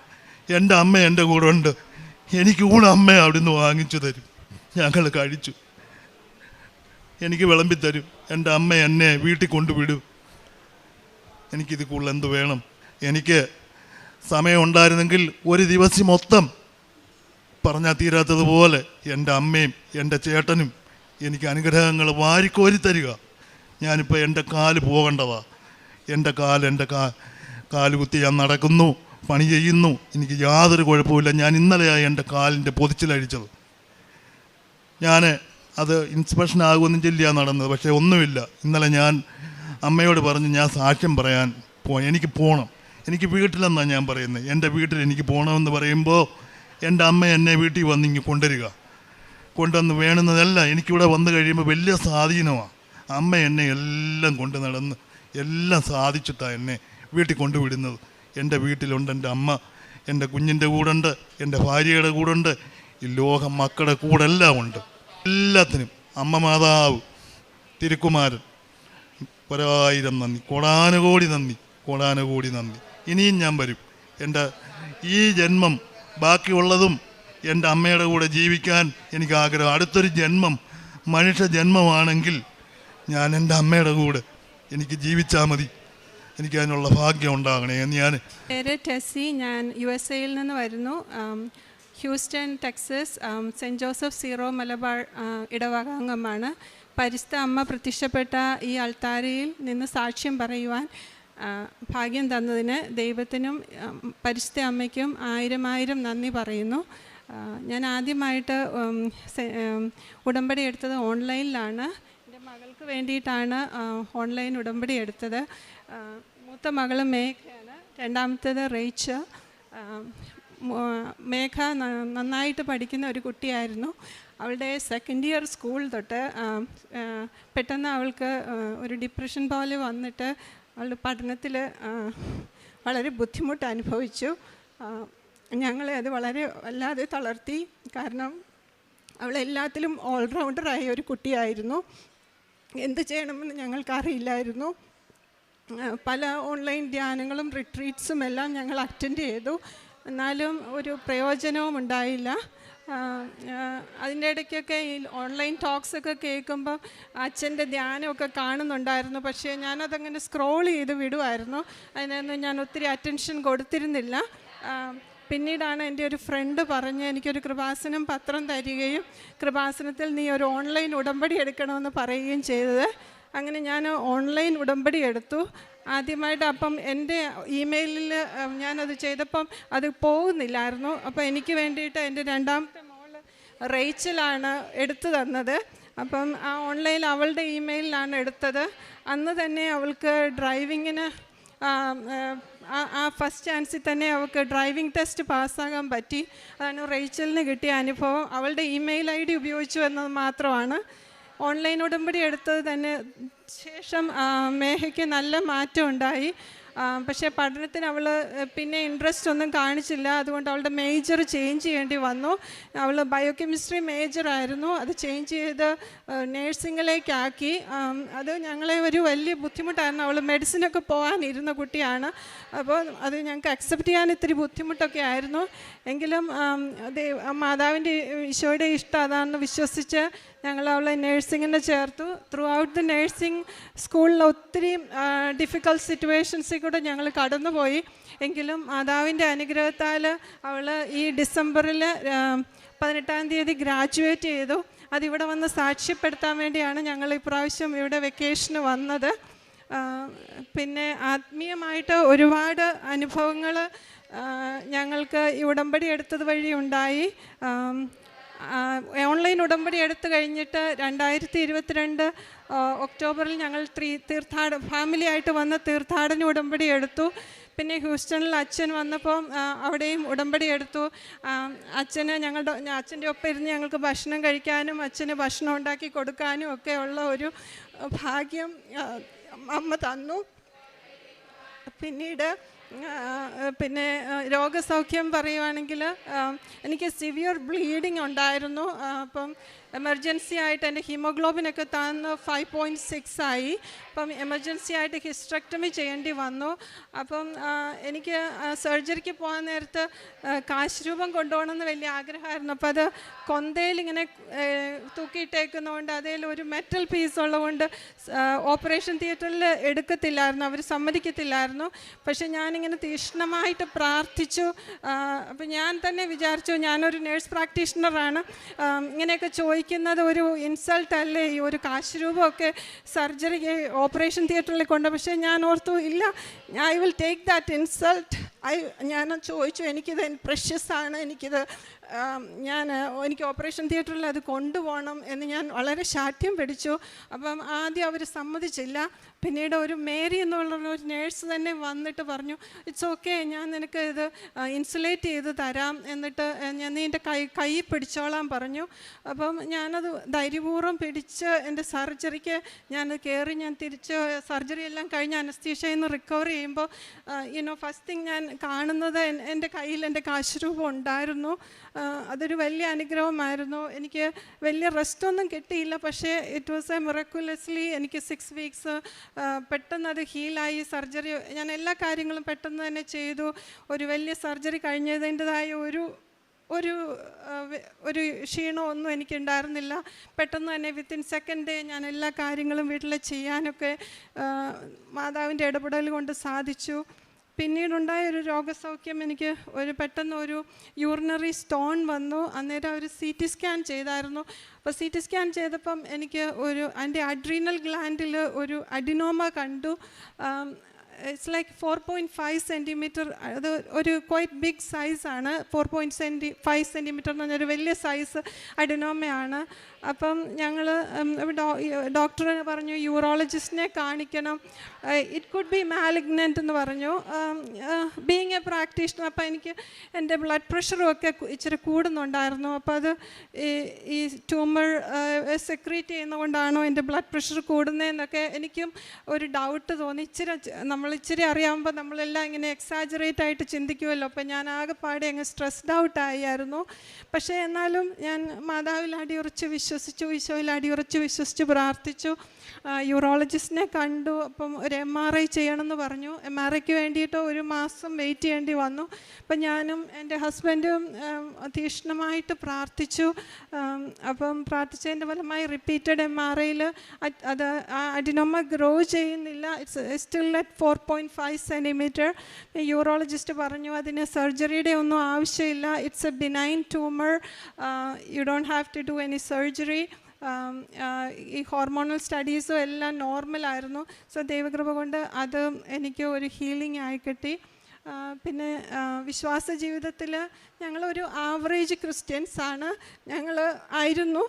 എൻ്റെ അമ്മ എൻ്റെ കൂടെ ഉണ്ട്. എനിക്ക് ഊണ് അമ്മ അവിടെ നിന്ന് വാങ്ങിച്ചു തരും. ഞങ്ങൾ കഴിച്ചു. എനിക്ക് വിളമ്പി തരും. എൻ്റെ അമ്മ എന്നെ വീട്ടിൽ കൊണ്ടുവിടും. എനിക്കിത് കൂടുതൽ എന്ത് വേണം? എനിക്ക് സമയം ഉണ്ടായിരുന്നെങ്കിൽ ഒരു ദിവസം മൊത്തം പറഞ്ഞാൽ തീരാത്തതുപോലെ എൻ്റെ അമ്മയും എൻ്റെ ചേട്ടനും എനിക്ക് അനുഗ്രഹങ്ങൾ വാരിക്കോരി തരിക. ഞാനിപ്പോൾ എൻ്റെ കാല് പോകേണ്ടതാ. എൻ്റെ കാല് കുത്തി ഞാൻ നടക്കുന്നു, പണി ചെയ്യുന്നു. എനിക്ക് യാതൊരു കുഴപ്പമില്ല. ഞാൻ ഇന്നലെയാണ് എൻ്റെ കാലിൻ്റെ പൊതിച്ചിലഴിച്ചത്. ഞാൻ അത് ഇൻസ്പെക്ഷൻ ആകുമെന്നും ചൊല്ലിയാണ് നടന്നത്. പക്ഷേ ഒന്നുമില്ല. ഇന്നലെ ഞാൻ അമ്മയോട് പറഞ്ഞ് ഞാൻ സാക്ഷ്യം പറയാൻ എനിക്ക് പോകണം. എനിക്ക് വീട്ടിലെന്നാണ് ഞാൻ പറയുന്നത്. എൻ്റെ വീട്ടിൽ എനിക്ക് പോകണമെന്ന് പറയുമ്പോൾ എൻ്റെ അമ്മ എന്നെ വീട്ടിൽ വന്ന് ഇങ്ങ് കൊണ്ടുവന്ന് വേണമെന്നതല്ല. എനിക്കിവിടെ വന്നു കഴിയുമ്പോൾ വലിയ സ്വാധീനമാണ്. അമ്മ എന്നെ എല്ലാം കൊണ്ട് നടന്ന് എല്ലാം സാധിച്ചിട്ടാണ് എന്നെ വീട്ടിൽ കൊണ്ടുവിടുന്നത്. എൻ്റെ വീട്ടിലുണ്ട് എൻ്റെ അമ്മ. എൻ്റെ കുഞ്ഞിൻ്റെ കൂടെ, എൻ്റെ ഭാര്യയുടെ കൂടെ, ഈ ലോകം മക്കളുടെ കൂടെ എല്ലാം ഉണ്ട്. എല്ലാത്തിനും അമ്മ മാതാവ് തിരുക്കുമാരൻ 1000 നന്ദി, കോടാനുകോടി നന്ദി. ഇനിയും ഞാൻ വരും. എൻ്റെ ഈ ജന്മം ബാക്കിയുള്ളതും എൻ്റെ അമ്മയുടെ കൂടെ ജീവിക്കാൻ എനിക്ക് ആഗ്രഹം. അടുത്തൊരു ജന്മം മനുഷ്യ ജന്മമാണെങ്കിൽ ഞാൻ എൻ്റെ അമ്മയുടെ കൂടെ എനിക്ക് ജീവിച്ചാൽ മതി. എനിക്ക് അതിനുള്ള ഭാഗ്യം ഉണ്ടാകണേ എന്ന് ഞാൻ. പേര് ടെസ്സി. ഞാൻ USA നിന്ന് വരുന്നു. Houston, Texas, saint Joseph Syro Malabar ഇടവക അംഗമാണ്. പരിശുദ്ധ അമ്മ പ്രത്യക്ഷപ്പെട്ട ഈ അൾത്താരയിൽ നിന്ന് സാക്ഷ്യം പറയുവാൻ ഭാഗ്യം തന്നതിന് ദൈവത്തിനും പരിശുദ്ധ അമ്മയ്ക്കും ആയിരം നന്ദി പറയുന്നു. ഞാൻ ആദ്യമായിട്ട് ഉടമ്പടി എടുത്തത് ഓൺലൈനിലാണ്. എൻ്റെ മകൾക്ക് വേണ്ടിയിട്ടാണ് ഓൺലൈൻ ഉടമ്പടി എടുത്തത്. മൂത്ത മകൾ മേഘയാണ്, രണ്ടാമത്തേത് റേച്ച്. മേഘ നന്നായിട്ട് പഠിക്കുന്ന ഒരു കുട്ടിയായിരുന്നു. അവളുടെ സെക്കൻഡ് ഇയർ സ്കൂൾ തൊട്ട് പെട്ടെന്ന് അവൾക്ക് ഒരു ഡിപ്രഷൻ പോലെ വന്നിട്ട് അവളുടെ പഠനത്തിൽ വളരെ ബുദ്ധിമുട്ട് അനുഭവിച്ചു. ഞങ്ങളെ അത് വളരെ വല്ലാതെ തളർത്തി. കാരണം അവളെല്ലാത്തിലും ഓൾറൗണ്ടറായ ഒരു കുട്ടിയായിരുന്നു. എന്ത് ചെയ്യണമെന്ന് ഞങ്ങൾക്കറിയില്ലായിരുന്നു. പല ഓൺലൈൻ ധ്യാനങ്ങളും റിട്രീറ്റ്സും എല്ലാം ഞങ്ങൾ അറ്റൻഡ് ചെയ്തു. എന്നാലും ഒരു പ്രയോജനവും ഉണ്ടായില്ല. അതിൻ്റെ ഇടയ്ക്കൊക്കെ ഈ ഓൺലൈൻ ടോക്സൊക്കെ കേൾക്കുമ്പോൾ അച്ഛൻ്റെ ധ്യാനമൊക്കെ കാണുന്നുണ്ടായിരുന്നു. പക്ഷേ ഞാനതങ്ങനെ സ്ക്രോൾ ചെയ്ത് വിടുമായിരുന്നു. അതിനൊന്നും ഞാൻ ഒത്തിരി അറ്റൻഷൻ കൊടുത്തിരുന്നില്ല. പിന്നീടാണ് എൻ്റെ ഒരു ഫ്രണ്ട് പറഞ്ഞ് എനിക്കൊരു കൃപാസനം പത്രം തരികയും കൃപാസനത്തിൽ നീ ഒരു ഓൺലൈൻ ഉടമ്പടി എടുക്കണമെന്ന് പറയുകയും ചെയ്തത്. അങ്ങനെ ഞാൻ ഓൺലൈൻ ഉടമ്പടി എടുത്തു ആദ്യമായിട്ട്. അപ്പം എൻ്റെ ഇമെയിലിൽ ഞാനത് ചെയ്തപ്പം അത് പോകുന്നില്ലായിരുന്നു. അപ്പോൾ എനിക്ക് വേണ്ടിയിട്ട് എൻ്റെ രണ്ടാമത്തെ മോള് റേച്ചലാണ് എടുത്തു തന്നത്. അപ്പം ആ ഓൺലൈനിൽ അവളുടെ ഇമെയിലിലാണ് എടുത്തത്. അന്ന് തന്നെ അവൾക്ക് ഡ്രൈവിങ്ങിന് ആ ഫസ്റ്റ് ചാൻസിൽ തന്നെ അവൾക്ക് ഡ്രൈവിംഗ് ടെസ്റ്റ് പാസ്സാകാൻ പറ്റി. അതാണ് റേച്ചലിന് കിട്ടിയ അനുഭവം. അവളുടെ ഇമെയിൽ ID ഉപയോഗിച്ചു എന്നത് മാത്രമാണ്. ഓൺലൈൻ ഉടമ്പടി എടുത്തത് തന്നെ ശേഷം മേഘയ്ക്ക് നല്ല മാറ്റം ഉണ്ടായി. പക്ഷേ പഠനത്തിന് അവൾ പിന്നെ ഇൻട്രസ്റ്റ് ഒന്നും കാണിച്ചില്ല. അതുകൊണ്ട് അവളുടെ മേജർ ചേഞ്ച് ചെയ്യേണ്ടി വന്നു. അവൾ ബയോകെമിസ്ട്രി മേജറായിരുന്നു, അത് ചേഞ്ച് ചെയ്ത് നേഴ്സിങ്ങിലേക്കാക്കി. അത് ഞങ്ങളെ ഒരു വലിയ ബുദ്ധിമുട്ടായിരുന്നു. അവൾ മെഡിസിനൊക്കെ പോകാനിരുന്ന കുട്ടിയാണ്. അപ്പോൾ അത് ഞങ്ങൾക്ക് അക്സെപ്റ്റ് ചെയ്യാൻ ഇത്തിരി ബുദ്ധിമുട്ടൊക്കെ ആയിരുന്നു. എങ്കിലും മാതാവിൻ്റെ ഈശോയുടെ ഇഷ്ടം അതാണെന്ന് വിശ്വസിച്ച് ഞങ്ങൾ അവളെ നേഴ്സിങ്ങിന് ചേർത്തു. ത്രൂ ഔട്ട് ദി നേഴ്സിംഗ് സ്കൂളിൽ ഒത്തിരി ഡിഫിക്കൽട്ട് സിറ്റുവേഷൻസിൽ കൂടെ ഞങ്ങൾ കടന്നുപോയി. എങ്കിലും മാതാവിൻ്റെ അനുഗ്രഹത്താൽ അവൾ ഈ ഡിസംബറിൽ 18-ാം തീയതി ഗ്രാജുവേറ്റ് ചെയ്തു. അതിവിടെ വന്ന് സാക്ഷ്യപ്പെടുത്താൻ വേണ്ടിയാണ് ഞങ്ങൾ ഇപ്രാവശ്യം ഇവിടെ വെക്കേഷന് വന്നത്. പിന്നെ ആത്മീയമായിട്ട് ഒരുപാട് അനുഭവങ്ങൾ ഞങ്ങൾക്ക് ഈ ഉടമ്പടി എടുത്തത് വഴി ഉണ്ടായി. ഓൺലൈൻ ഉടമ്പടി എടുത്തു കഴിഞ്ഞിട്ട് 2022 ഒക്ടോബറിൽ ഞങ്ങൾ ഫാമിലിയായിട്ട് വന്ന് തീർത്ഥാടന ഉടമ്പടി എടുത്തു. പിന്നെ ഹ്യൂസ്റ്റണിൽ അച്ഛൻ വന്നപ്പോൾ അവിടെയും ഉടമ്പടി എടുത്തു. അച്ഛൻ്റെ ഒപ്പം ഇരുന്ന് ഞങ്ങൾക്ക് ഭക്ഷണം കഴിക്കാനും അച്ഛന് ഭക്ഷണം ഉണ്ടാക്കി കൊടുക്കാനും ഒക്കെ ഉള്ള ഒരു ഭാഗ്യം അമ്മ തന്നു. പിന്നെ രോഗസൗഖ്യം പറയുവാണെങ്കിൽ എനിക്ക് സിവിയർ ബ്ലീഡിങ് ഉണ്ടായിരുന്നു. അപ്പം എമർജൻസി ആയിട്ട് എൻ്റെ ഹീമോഗ്ലോബിനൊക്കെ താഴ്ന്ന് 5.6 ആയി. അപ്പം എമർജൻസി ആയിട്ട് ഹിസ്റ്ററക്ടമി ചെയ്യേണ്ടി വന്നു. അപ്പം എനിക്ക് സർജറിക്ക് പോകാൻ നേരത്ത് കാശ് രൂപം കൊണ്ടുപോകണമെന്ന് വലിയ ആഗ്രഹമായിരുന്നു. അപ്പോൾ അത് കൊന്തയിലിങ്ങനെ തൂക്കിയിട്ടേക്കുന്നതുകൊണ്ട് അതിൽ ഒരു മെറ്റൽ പീസ് ഉള്ളതുകൊണ്ട് ഓപ്പറേഷൻ തിയേറ്ററിൽ എടുക്കത്തില്ലായിരുന്നു, അവർ സമ്മതിക്കത്തില്ലായിരുന്നു. പക്ഷെ ഞാനിങ്ങനെ തീക്ഷ്ണമായിട്ട് പ്രാർത്ഥിച്ചു. അപ്പം ഞാൻ തന്നെ വിചാരിച്ചു ഞാനൊരു നേഴ്സ് പ്രാക്ടീഷണറാണ്, ഇങ്ങനെയൊക്കെ ചോദിക്കുന്നത് ഒരു ഇൻസൾട്ട് അല്ലേ, ഈ ഒരു കാശ് രൂപമൊക്കെ സർജറിക്ക് ഓപ്പറേഷൻ തിയേറ്ററിൽ കൊണ്ട്. പക്ഷേ ഞാൻ ഓർത്തു ഇല്ല, I will take that insult. ഞാൻ ചോദിച്ചു എനിക്കിത് പ്രഷ്യസ് ആണ്, എനിക്ക് ഓപ്പറേഷൻ തിയേറ്ററിൽ അത് കൊണ്ടുപോകണം എന്ന് ഞാൻ വളരെ ശാഠ്യം പിടിച്ചു. അപ്പം ആദ്യം അവർ സമ്മതിച്ചില്ല. പിന്നീട് ഒരു മേരി എന്നുള്ള ഒരു നേഴ്സ് തന്നെ വന്നിട്ട് പറഞ്ഞു ഇറ്റ്സ് ഓക്കെ, ഞാൻ നിനക്ക് ഇത് ഇൻസുലേറ്റ് ചെയ്ത് തരാം, എന്നിട്ട് നീ എൻ്റെ കൈ പിടിച്ചോളാൻ പറഞ്ഞു. അപ്പം ഞാനത് ധൈര്യപൂർവ്വം പിടിച്ച് എൻ്റെ സർജറിക്ക് ഞാൻ തിരിച്ച് സർജറി എല്ലാം കഴിഞ്ഞ് അനസ്തീഷയിൽ നിന്ന് റിക്കവർ ചെയ്യുമ്പോൾ ഫസ്റ്റ് തിങ് ഞാൻ കാണുന്നത് എൻ്റെ കയ്യിൽ എൻ്റെ കാശുരൂപം ഉണ്ടായിരുന്നു. അതൊരു വലിയ അനുഗ്രഹമായിരുന്നു. എനിക്ക് വലിയ റെസ്റ്റൊന്നും കിട്ടിയില്ല, പക്ഷേ ഇറ്റ് വാസ് എ മിറക്കുലസ്ലി എനിക്ക് 6 വീക്സ് പെട്ടെന്ന് അത് ഹീലായി. സർജറി ഞാൻ എല്ലാ കാര്യങ്ങളും പെട്ടെന്ന് തന്നെ ചെയ്തു. ഒരു വലിയ സർജറി കഴിഞ്ഞതിൻ്റെതായ ഒരു ഒരു ക്ഷീണമൊന്നും എനിക്കുണ്ടായിരുന്നില്ല. പെട്ടെന്ന് തന്നെ വിത്തിൻ സെക്കൻഡ് ഡേ ഞാൻ എല്ലാ കാര്യങ്ങളും വീട്ടിൽ ചെയ്യാനൊക്കെ മാതാവിൻ്റെ ഇടപെടൽ കൊണ്ട് സാധിച്ചു. പിന്നീടുണ്ടായ ഒരു രോഗസൗഖ്യം, എനിക്ക് പെട്ടെന്ന് ഒരു യൂറിനറി സ്റ്റോൺ വന്നു. അന്നേരം അവർ CT സ്കാൻ ചെയ്തായിരുന്നു. അപ്പോൾ CT സ്കാൻ ചെയ്തപ്പം എനിക്ക് എൻ്റെ അഡ്രീനൽ ഗ്ലാൻഡിൽ ഒരു അഡിനോമ കണ്ടു. It's like 4.5 centimetre. അത് ഒരു ക്വൈറ്റ് ബിഗ് സൈസാണ്. 4.5 സെൻറ്റിമീറ്റർ എന്ന് പറഞ്ഞൊരു വലിയ സൈസ് അഡിനോമയാണ്. അപ്പം ഞങ്ങൾ ഡോക്ടർ പറഞ്ഞു യൂറോളജിസ്റ്റിനെ കാണിക്കണം, ഇറ്റ് കുഡ് ബി മാലിഗ്നൻ്റ് എന്ന് പറഞ്ഞു. ബീങ് എ പ്രാക്ടീഷണർ, അപ്പോൾ എനിക്ക് എൻ്റെ ബ്ലഡ് പ്രഷറും ഒക്കെ ഇച്ചിരി കൂടുന്നുണ്ടായിരുന്നു. അപ്പോൾ അത് ഈ ട്യൂമർ സെക്രീറ്റ് ചെയ്യുന്നതുകൊണ്ടാണോ എൻ്റെ ബ്ലഡ് പ്രഷർ കൂടുന്നതെന്നൊക്കെ എനിക്കും ഒരു ഡൗട്ട് തോന്നി. ഇച്ചിരി അറിയാവുമ്പോൾ നമ്മളെല്ലാം ഇങ്ങനെ എക്സാജറേറ്റ് ആയിട്ട് ചിന്തിക്കുമല്ലോ. അപ്പോൾ ഞാൻ ആകെപ്പാടെ അങ്ങ് സ്ട്രെസ്ഡ് ഔട്ട് ആയിരുന്നു. പക്ഷേ എന്നാലും ഞാൻ മാതാവിൽ അടിയുറച്ച് വിശ്വസിച്ചു, ഈശോയിൽ അടിയുറച്ച് വിശ്വസിച്ച് പ്രാർത്ഥിച്ചു. യൂറോളജിസ്റ്റിനെ കണ്ടു. അപ്പം ഒരു MRI ചെയ്യണമെന്ന് പറഞ്ഞു. MRIക്ക് വേണ്ടിയിട്ട് 1 മാസം വെയിറ്റ് ചെയ്യേണ്ടി വന്നു. അപ്പം ഞാനും എൻ്റെ ഹസ്ബൻഡും തീക്ഷ്ണമായിട്ട് പ്രാർത്ഥിച്ചു. അപ്പം പ്രാർത്ഥിച്ചതിൻ്റെ ഫലമായി റിപ്പീറ്റഡ് MRIയിൽ അത് അഡിനോമ ഗ്രോ ചെയ്യുന്നില്ല. It's still at 4.5 centimetre. Urologist പറഞ്ഞു അതിന് സർജറിയുടെ ഒന്നും ആവശ്യമില്ല, it's a benign tumour, you don't have to do any surgery. ഈ ഹോർമോണൽ സ്റ്റഡീസും എല്ലാം നോർമലായിരുന്നു. സോ ദൈവകൃപ കൊണ്ട് അത് എനിക്ക് ഒരു ഹീലിംഗ് ആയി കിട്ടി. പിന്നെ വിശ്വാസ ജീവിതത്തിൽ ഞങ്ങളൊരു ആവറേജ് ക്രിസ്ത്യൻസാണ്. ആയിരുന്നു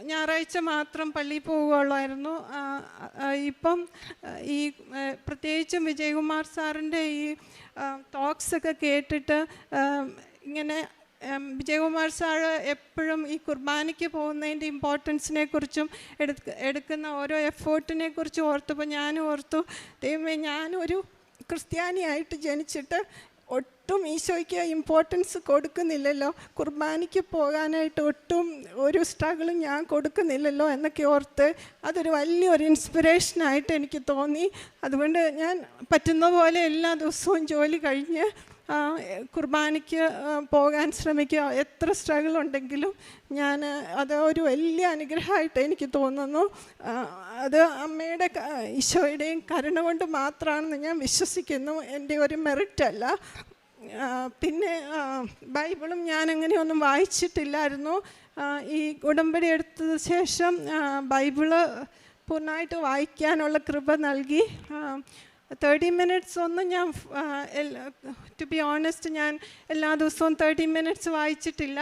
ഞായറാഴ്ച മാത്രം പള്ളിയിൽ പോവുകയുള്ളായിരുന്നു. ഇപ്പം ഈ പ്രത്യേകിച്ചും വിജയകുമാർ സാറിൻ്റെ ഈ ടോക്സൊക്കെ കേട്ടിട്ട് ഇങ്ങനെ വിജയകുമാർ സാർ എപ്പോഴും ഈ കുർബാനയ്ക്ക് പോകുന്നതിൻ്റെ ഇമ്പോർട്ടൻസിനെ കുറിച്ചും എടുക്കുന്ന ഓരോ എഫേർട്ടിനെ കുറിച്ചും ഓർത്തപ്പോൾ ഞാനും ഓർത്തു, ദൈവമേ, ഞാനൊരു ക്രിസ്ത്യാനിയായിട്ട് ജനിച്ചിട്ട് ഒട്ടും ഈശോയ്ക്ക് ഇമ്പോർട്ടൻസ് കൊടുക്കുന്നില്ലല്ലോ, കുർബാനയ്ക്ക് പോകാനായിട്ട് ഒട്ടും ഒരു സ്ട്രഗിളും ഞാൻ കൊടുക്കുന്നില്ലല്ലോ എന്നൊക്കെ ഓർത്ത് അതൊരു വലിയൊരു ഇൻസ്പിറേഷനായിട്ട് എനിക്ക് തോന്നി. അതുകൊണ്ട് ഞാൻ പറ്റുന്ന പോലെ എല്ലാ ദിവസവും ജോലി കഴിഞ്ഞ് കുർബാനയ്ക്ക് പോകാൻ ശ്രമിക്കുക. എത്ര സ്ട്രഗിൾ ഉണ്ടെങ്കിലും ഞാൻ അത് ഒരു വലിയ അനുഗ്രഹമായിട്ട് എനിക്ക് തോന്നുന്നു. അത് അമ്മയുടെ ഈശോയുടെയും കരുണ കൊണ്ട് മാത്രമാണെന്ന് ഞാൻ വിശ്വസിക്കുന്നു, എൻ്റെ ഒരു മെറിറ്റല്ല. പിന്നെ ബൈബിളും ഞാൻ അങ്ങനെയൊന്നും വായിച്ചിട്ടില്ലായിരുന്നു. ഈ ഉടമ്പടി എടുത്തത് ശേഷം ബൈബിള് പൂർണ്ണമായിട്ട് വായിക്കാനുള്ള കൃപ നൽകി. 30 minutes ഒന്നും ഞാൻ ടു ബി ഓണസ്റ്റ് ഞാൻ എല്ലാ ദിവസവും 30 minutes വായിച്ചിട്ടില്ല.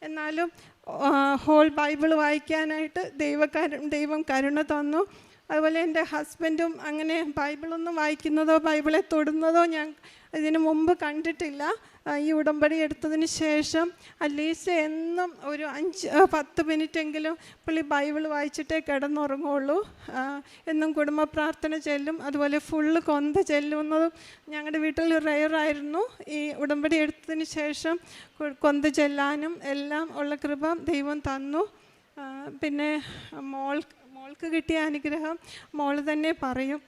എന്നാലും ഹോൾ ബൈബിൾ വായിക്കാനായിട്ട് ദൈവം കരുണ തന്നു. അതുപോലെ എൻ്റെ ഹസ്ബൻഡും അങ്ങനെ ബൈബിളൊന്നും വായിക്കുന്നതോ ബൈബിളെ തൊടുന്നതോ ഞാൻ ഇതിനു മുമ്പ് കണ്ടിട്ടില്ല. ഈ ഉടമ്പടി എടുത്തതിന് ശേഷം അറ്റ്ലീസ്റ്റ് എന്നും ഒരു 5-10 മിനിറ്റെങ്കിലും പുള്ളി ബൈബിൾ വായിച്ചിട്ടേ കിടന്നുറങ്ങുള്ളൂ. എന്നും കുടുംബ പ്രാർത്ഥന ചെല്ലും. അതുപോലെ ഫുള്ള് കൊന്ത ചെല്ലുന്നതും ഞങ്ങളുടെ വീട്ടിൽ റെയറായിരുന്നു. ഈ ഉടമ്പടി എടുത്തതിന് ശേഷം കൊന്ത ചെല്ലാനും എല്ലാം ഉള്ള കൃപ ദൈവം തന്നു. പിന്നെ മോൾക്ക് കിട്ടിയ അനുഗ്രഹം മോള് തന്നെ പറയും.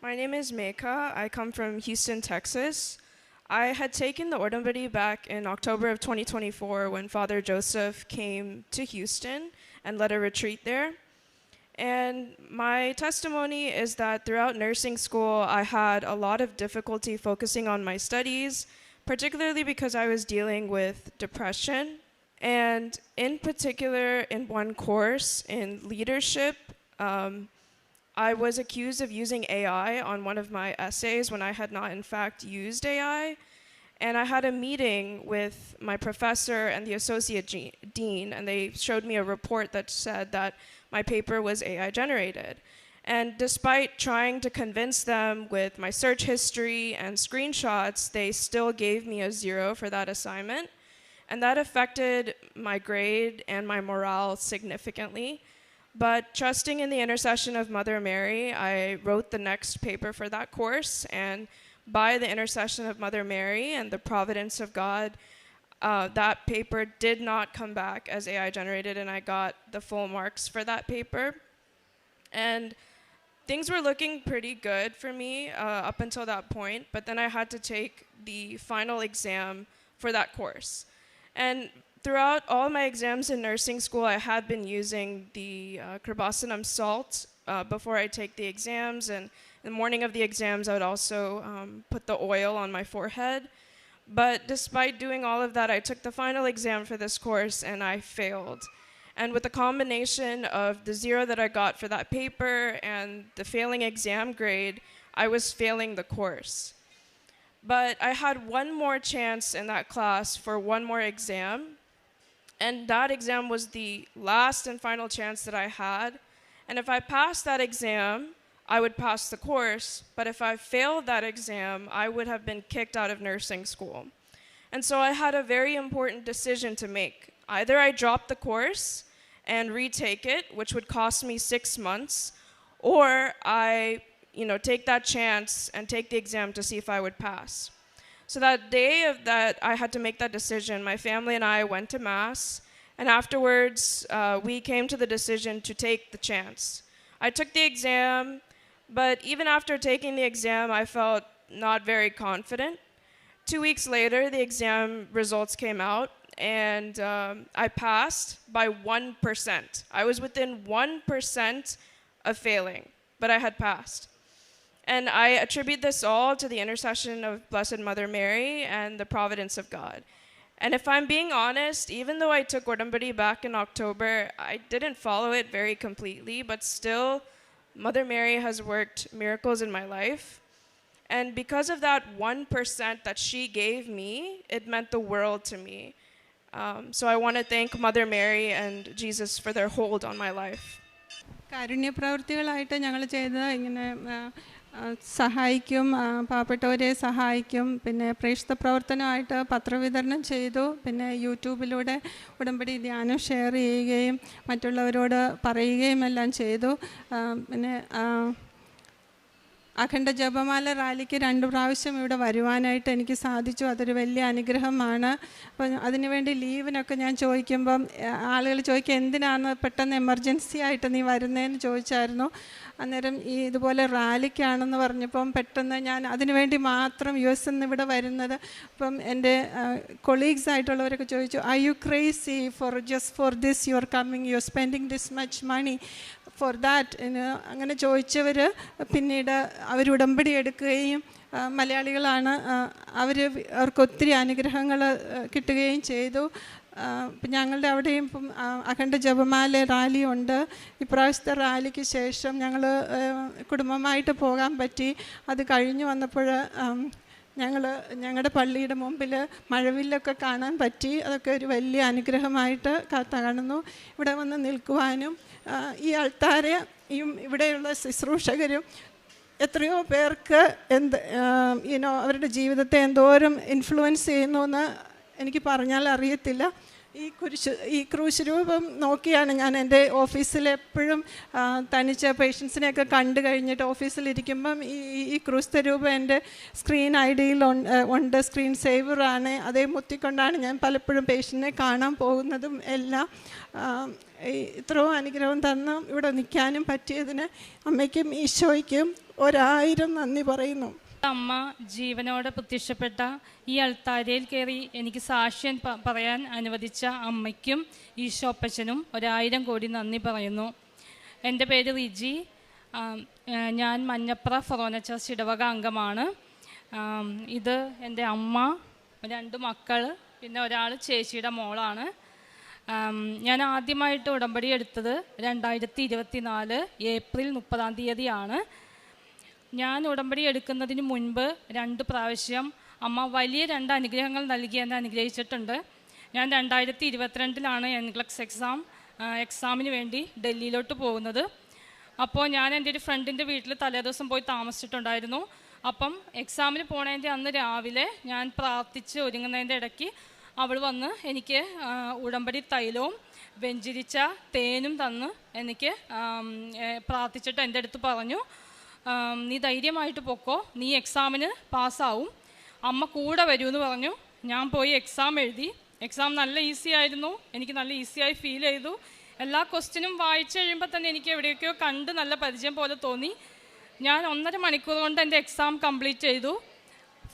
My name is Meka. I come from Houston, Texas. I had taken the Ordinbody back in October of 2024 when Father Joseph came to Houston and led a retreat there. And my testimony is that throughout nursing school, I had a lot of difficulty focusing on my studies, particularly because I was dealing with depression. And in particular, in one course in leadership, I was accused of using AI on one of my essays when I had not in fact used AI. And I had a meeting with my professor and the associate dean, and they showed me a report that said that my paper was AI generated. And despite trying to convince them with my search history and screenshots, they still gave me a 0 for that assignment. And that affected my grade and my morale significantly. But trusting in the intercession of Mother Mary, I wrote the next paper for that course. And by the intercession of Mother Mary and the providence of God, that paper did not come back as AI generated, and I got the full marks for that paper. And things were looking pretty good for me up until that point, but then I had to take the final exam for that course. And throughout all my exams in nursing school, I had been using the Kripasanam salt before I take the exams, and in the morning of the exams, I would also put the oil on my forehead. But despite doing all of that, I took the final exam for this course and I failed. And with the combination of the 0 that I got for that paper and the failing exam grade, I was failing the course. But I had one more chance in that class for one more exam, and that exam was the last and final chance that I had. And if I passed that exam, I would pass the course, but if I failed that exam, I would have been kicked out of nursing school. And so I had a very important decision to make. Either I drop the course and retake it, which would cost me 6 months, or I take that chance and take the exam to see if I would pass. So that day that I had to make that decision, my family and I went to Mass, and afterwards we came to the decision to take the chance. I took the exam, but even after taking the exam, I felt not very confident. 2 weeks later, the exam results came out, and I passed by 1%. I was within 1% of failing, but I had passed. And I attribute this all to the intercession of Blessed Mother Mary and the providence of God. And if I'm being honest, even though I took Udambadi back in October, I didn't follow it very completely, but still, Mother Mary has worked miracles in my life. And because of that 1% that she gave me, it meant the world to me. So I want to thank Mother Mary and Jesus for their hold on my life. കാരുണ്യ പ്രവൃത്തികളായിട്ട് ഞങ്ങൾ ചെയ്തത് ഇങ്ങനെ സഹായിക്കും, പാവപ്പെട്ടവരെ സഹായിക്കും, പിന്നെ പ്രേക്ഷിത പ്രവർത്തനമായിട്ട് പത്രവിതരണം ചെയ്തു, പിന്നെ യൂട്യൂബിലൂടെ ഉടമ്പടി ധ്യാനം ഷെയർ ചെയ്യുകയും മറ്റുള്ളവരോട് പറയുകയും എല്ലാം ചെയ്തു. പിന്നെ അഖണ്ഡ ജപമാല റാലിക്ക് 2 പ്രാവശ്യം ഇവിടെ വരുവാനായിട്ട് എനിക്ക് സാധിച്ചു. അതൊരു വലിയ അനുഗ്രഹമാണ്. അപ്പം അതിനുവേണ്ടി ലീവിനൊക്കെ ഞാൻ ചോദിക്കുമ്പം ആളുകൾ ചോദിക്കുക, എന്തിനാണ് പെട്ടെന്ന് എമർജൻസി ആയിട്ട് നീ വരുന്നതെന്ന് ചോദിച്ചായിരുന്നു. അന്നേരം ഇതുപോലെ റാലിക്കാണെന്ന് പറഞ്ഞപ്പം പെട്ടെന്ന് ഞാൻ അതിനുവേണ്ടി മാത്രം US നിന്ന് ഇവിടെ വരുന്നത്. അപ്പം എൻ്റെ കൊളീഗ്സ് ആയിട്ടുള്ളവരൊക്കെ ചോദിച്ചു, I you crazy for this you are coming, you are spending this much money for that. അങ്ങനെ ചോദിച്ചവർ പിന്നീട് അവർ ഉടമ്പടി എടുക്കുകയും മലയാളികളാണ്, അവർക്ക് ഒത്തിരി അനുഗ്രഹങ്ങൾ കിട്ടുകയും ചെയ്തു. ഞങ്ങളുടെ അവിടെയും ഇപ്പം അഖണ്ഡ ജപമാല റാലി ഉണ്ട്. ഇപ്രാവശ്യത്തെ റാലിക്ക് ശേഷം ഞങ്ങൾ കുടുംബമായിട്ട് പോകാൻ പറ്റി. അത് കഴിഞ്ഞ് വന്നപ്പോൾ ഞങ്ങളുടെ പള്ളിയുടെ മുമ്പിൽ മഴവില്ലൊക്കെ കാണാൻ പറ്റി. അതൊക്കെ ഒരു വലിയ അനുഗ്രഹമായിട്ട് കാണുന്നു. ഇവിടെ വന്ന് നിൽക്കുവാനും ഈ ആൾത്താരെയും ഇവിടെയുള്ള ശുശ്രൂഷകരും എത്രയോ പേർക്ക് അവരുടെ ജീവിതത്തെ എന്തോരം ഇൻഫ്ലുവൻസ് ചെയ്യുന്നു എന്ന് എനിക്ക് പറഞ്ഞാൽ അറിയത്തില്ല. ഈ ക്രൂശ് രൂപം നോക്കിയാണ് ഞാൻ എൻ്റെ ഓഫീസിൽ എപ്പോഴും തനിച്ച പേഷ്യൻസിനെയൊക്കെ കണ്ടു കഴിഞ്ഞിട്ട് ഓഫീസിലിരിക്കുമ്പം ഈ ക്രൂശ് രൂപം എൻ്റെ സ്ക്രീൻ ഐഡിയിൽ ഉണ്ട്. സ്ക്രീൻ സേവറാണ്. അതേ മുത്തിക്കൊണ്ടാണ് ഞാൻ പലപ്പോഴും പേഷ്യൻറ്റിനെ കാണാൻ പോകുന്നതും എല്ലാം. ഇത്രയും അനുഗ്രഹം തന്ന് ഇവിടെ നിൽക്കാനും പറ്റിയതിന് അമ്മയ്ക്കും ഈശോയ്ക്കും 1000 നന്ദി പറയുന്നു. അമ്മ ജീവനോടെ പ്രത്യക്ഷപ്പെട്ട ഈ അൾത്താരയിൽ കയറി എനിക്ക് സാക്ഷ്യം പറയാൻ അനുവദിച്ച അമ്മയ്ക്കും ഈശോപ്പച്ചനും 1000 കോടി നന്ദി പറയുന്നു. എൻ്റെ പേര് റിജി. ഞാൻ മഞ്ഞപ്ര ഫൊറോന ചർച്ച് ഇടവക അംഗമാണ്. ഇത് എൻ്റെ അമ്മ, 2 മക്കൾ, പിന്നെ ഒരാൾ ചേച്ചിയുടെ മോളാണ്. ഞാൻ ആദ്യമായിട്ട് ഉടമ്പടി എടുത്തത് 2024 ഏപ്രിൽ 30 ഞാൻ ഉടമ്പടി എടുക്കുന്നതിന് മുൻപ് 2 പ്രാവശ്യം അമ്മ വലിയ 2 അനുഗ്രഹങ്ങൾ നൽകി എന്നെ അനുഗ്രഹിച്ചിട്ടുണ്ട്. ഞാൻ 2022 എൻക്ലക്സ് എക്സാമിന് വേണ്ടി ഡൽഹിയിലോട്ട് പോകുന്നത്. അപ്പോൾ ഞാൻ എൻ്റെ ഒരു ഫ്രണ്ടിൻ്റെ വീട്ടിൽ തലേദിവസം പോയി താമസിച്ചിട്ടുണ്ടായിരുന്നു. അപ്പം എക്സാമിന് പോണതിൻ്റെ അന്ന് രാവിലെ ഞാൻ പ്രാർത്ഥിച്ച് ഒരുങ്ങുന്നതിൻ്റെ ഇടയ്ക്ക് അവൾ വന്ന് എനിക്ക് ഉടമ്പടി തൈലവും വെഞ്ചിരിച്ച തേനും തന്ന് എനിക്ക് പ്രാർത്ഥിച്ചിട്ട് എൻ്റെ അടുത്ത് പറഞ്ഞു, നീ ധൈര്യമായിട്ട് പൊക്കോ, നീ എക്സാമിന് പാസ്സാവും, അമ്മ കൂടെ വരുമെന്ന് പറഞ്ഞു. ഞാൻ പോയി എക്സാം എഴുതി. എക്സാം നല്ല ഈസി ആയിരുന്നു. എനിക്ക് നല്ല ഈസിയായി ഫീൽ ചെയ്തു. എല്ലാ ക്വസ്റ്റ്യനും വായിച്ചു കഴിയുമ്പോൾ തന്നെ എനിക്ക് എവിടെയൊക്കെയോ കണ്ട് നല്ല പരിചയം പോലെ തോന്നി. ഞാൻ 1.5 മണിക്കൂർ കൊണ്ട് എൻ്റെ എക്സാം കംപ്ലീറ്റ് ചെയ്തു.